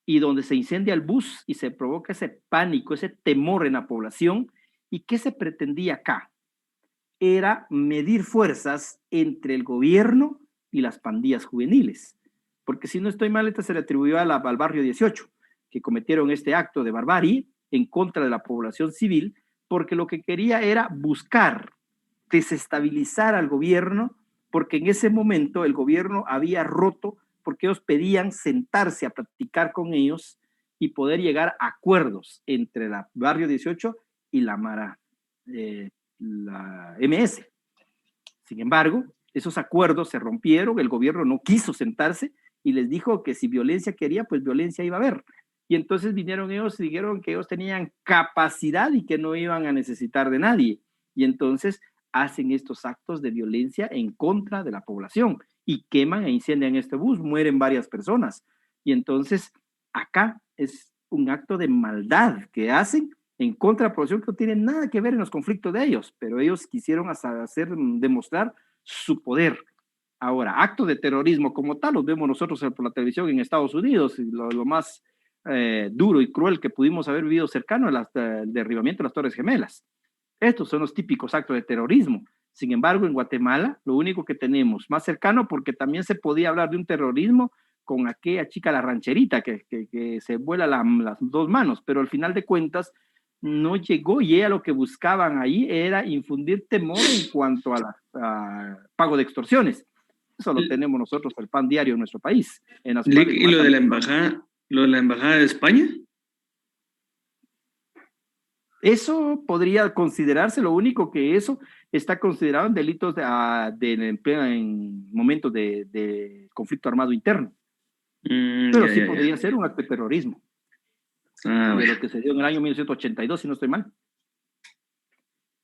y donde se incendia el bus y se provoca ese pánico, ese temor en la población. ¿Y qué se pretendía acá? Era medir fuerzas entre el gobierno y las pandillas juveniles, porque si no estoy mal, esta se le atribuyó al barrio 18, que cometieron este acto de barbarie en contra de la población civil, porque lo que quería era buscar desestabilizar al gobierno, porque en ese momento el gobierno había roto, porque ellos pedían sentarse a platicar con ellos y poder llegar a acuerdos entre la barrio 18 y la Mara, la MS. Sin embargo, esos acuerdos se rompieron, el gobierno no quiso sentarse y les dijo que si violencia quería, pues violencia iba a haber. Y entonces vinieron ellos y dijeron que ellos tenían capacidad y que no iban a necesitar de nadie. Y entonces hacen estos actos de violencia en contra de la población. y queman e incendian este bus, mueren varias personas. Y entonces acá es un acto de maldad que hacen en contra de la población que no tiene nada que ver en los conflictos de ellos, pero ellos quisieron demostrar su poder. Ahora, actos de terrorismo como tal los vemos nosotros por la televisión en Estados Unidos, y lo más duro y cruel que pudimos haber vivido cercano al derribamiento de las Torres Gemelas. Estos son los típicos actos de terrorismo. Sin embargo, en Guatemala, lo único que tenemos más cercano, porque también se podía hablar de un terrorismo con aquella chica, la rancherita, que se vuela las dos manos, pero al final de cuentas no llegó, y ella lo que buscaban ahí era infundir temor en cuanto a pago de extorsiones. Eso lo tenemos nosotros, el pan diario en nuestro país. En las Lick, ¿y lo de la embajada de España? Eso podría considerarse, lo único que eso está considerado en delitos en momentos de conflicto armado interno. Pero sí podría ser un acto de terrorismo. De lo que se dio en el año 1982, si no estoy mal.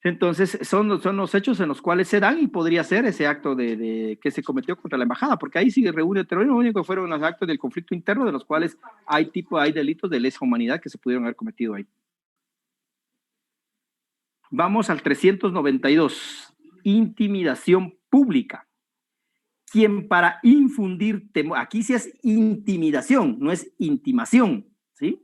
Entonces, son los hechos en los cuales se dan, y podría ser ese acto que se cometió contra la embajada, porque ahí sí reúne el terrorismo. Lo único que fueron los actos del conflicto interno, de los cuales hay delitos de lesa humanidad que se pudieron haber cometido ahí. Vamos al 392, intimidación pública. Quien para infundir temor, aquí sí es intimidación, no es intimación, ¿sí?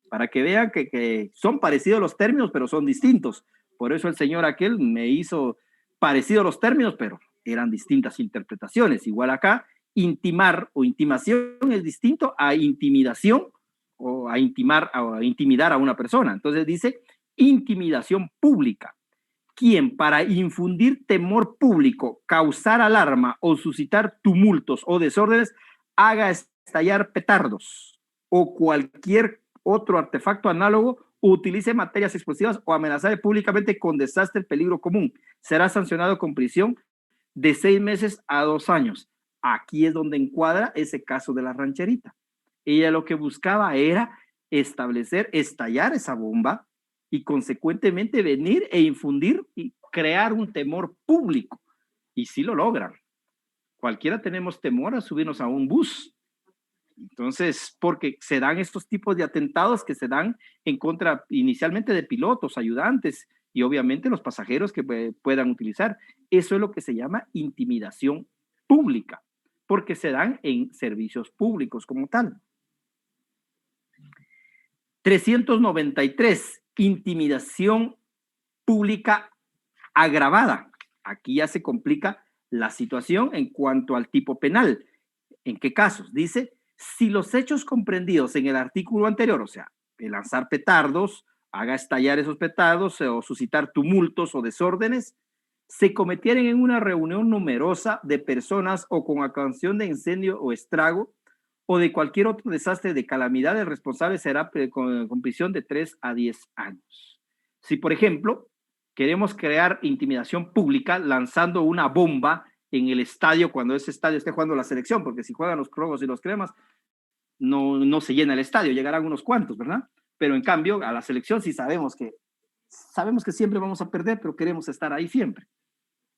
Para que vean que son parecidos los términos, pero son distintos. Por eso el señor aquel me hizo parecidos los términos, pero eran distintas interpretaciones. Igual acá, intimar o intimación es distinto a intimidación o a intimidar a una persona. Entonces dice intimidación pública. Quien para infundir temor público, causar alarma o suscitar tumultos o desórdenes, haga estallar petardos o cualquier otro artefacto análogo, utilice materias explosivas o amenazar públicamente con desastre, peligro común, será sancionado con prisión de 6 meses a 2 años. Aquí es donde encuadra ese caso de la rancherita. Ella lo que buscaba era estallar esa bomba y consecuentemente venir e infundir y crear un temor público. Y sí lo logran. Cualquiera tenemos temor a subirnos a un bus. Entonces, porque se dan estos tipos de atentados que se dan en contra inicialmente de pilotos, ayudantes y obviamente los pasajeros que puedan utilizar. Eso es lo que se llama intimidación pública, porque se dan en servicios públicos como tal. 393, intimidación pública agravada. Aquí ya se complica la situación en cuanto al tipo penal. ¿En qué casos? Dice, si los hechos comprendidos en el artículo anterior, o sea, el lanzar petardos, haga estallar esos petardos o suscitar tumultos o desórdenes, se cometieran en una reunión numerosa de personas o con ocasión de incendio o estrago o de cualquier otro desastre de calamidad, el responsable será con prisión de 3 a 10 años. Si, por ejemplo, queremos crear intimidación pública lanzando una bomba en el estadio cuando ese estadio esté jugando la selección, porque si juegan los cromos y los cremas, no se llena el estadio, llegarán unos cuantos, ¿verdad? Pero en cambio, a la selección sí sabemos que siempre vamos a perder, pero queremos estar ahí siempre,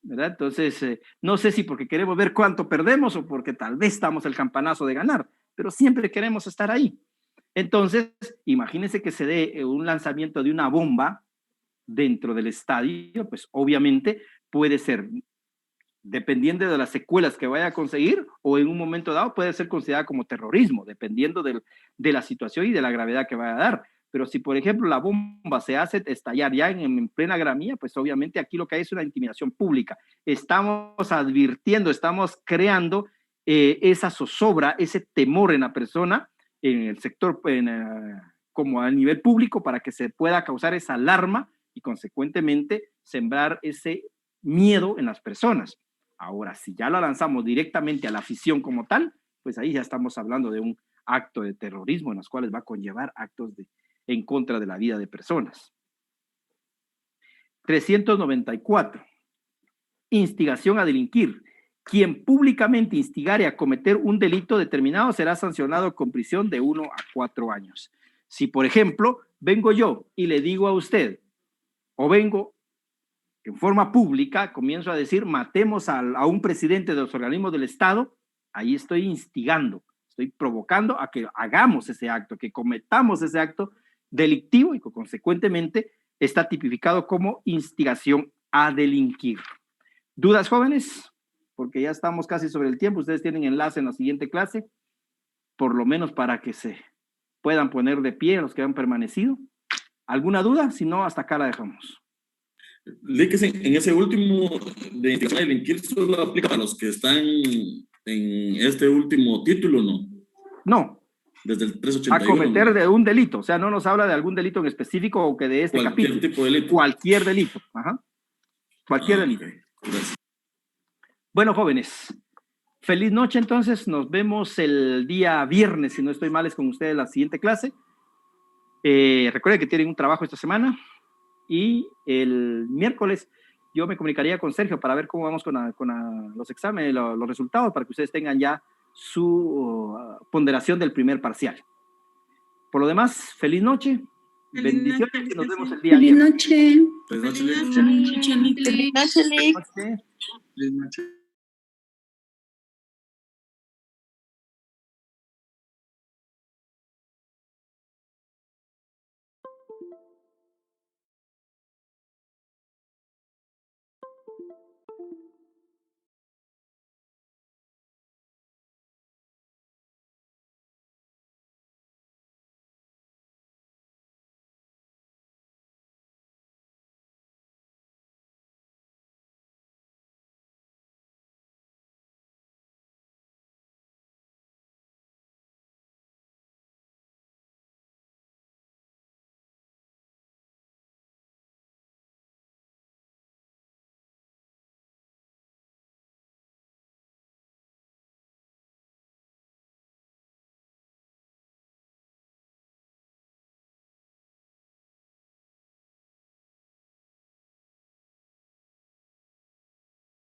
¿verdad? Entonces, no sé si porque queremos ver cuánto perdemos o porque tal vez estamos el campanazo de ganar, pero siempre queremos estar ahí. Entonces, imagínense que se dé un lanzamiento de una bomba dentro del estadio, pues obviamente puede ser, dependiendo de las secuelas que vaya a conseguir, o en un momento dado puede ser considerada como terrorismo, dependiendo de la situación y de la gravedad que vaya a dar. Pero si, por ejemplo, la bomba se hace estallar ya en plena gramía, pues obviamente aquí lo que hay es una intimidación pública. Estamos advirtiendo, estamos creando esa zozobra, ese temor en la persona, en el sector, como a nivel público, para que se pueda causar esa alarma y consecuentemente sembrar ese miedo en las personas. Ahora, si ya la lanzamos directamente a la afición como tal, pues ahí ya estamos hablando de un acto de terrorismo en los cuales va a conllevar actos en contra de la vida de personas. 394. Instigación a delinquir. Quien públicamente instigare a cometer un delito determinado será sancionado con prisión de 1 a 4 años. Si, por ejemplo, vengo yo y le digo a usted, o vengo en forma pública, comienzo a decir, matemos a un presidente de los organismos del Estado, ahí estoy instigando, estoy provocando a que hagamos ese acto, que cometamos ese acto delictivo y que consecuentemente está tipificado como instigación a delinquir. ¿Dudas, jóvenes? Porque ya estamos casi sobre el tiempo, ustedes tienen enlace en la siguiente clase, por lo menos para que se puedan poner de pie los que han permanecido. ¿Alguna duda? Si no, hasta acá la dejamos. En ese último de instigación a delinquir solo aplica para los que están en este último título, ¿no? No. Desde el 381. A cometer de un delito, o sea, no nos habla de algún delito en específico o que de este cualquier capítulo. Tipo de delito. Cualquier delito. Ajá. Cualquier delito. Okay. Gracias. Bueno, jóvenes, feliz noche entonces. Nos vemos el día viernes, si no estoy mal, es con ustedes la siguiente clase. Recuerden que tienen un trabajo esta semana y el miércoles yo me comunicaría con Sergio para ver cómo vamos con los exámenes, los resultados, para que ustedes tengan ya su ponderación del primer parcial. Por lo demás, feliz noche. Bendiciones y nos vemos el día viernes. Feliz noche. Feliz noche. Feliz noche. Feliz noche.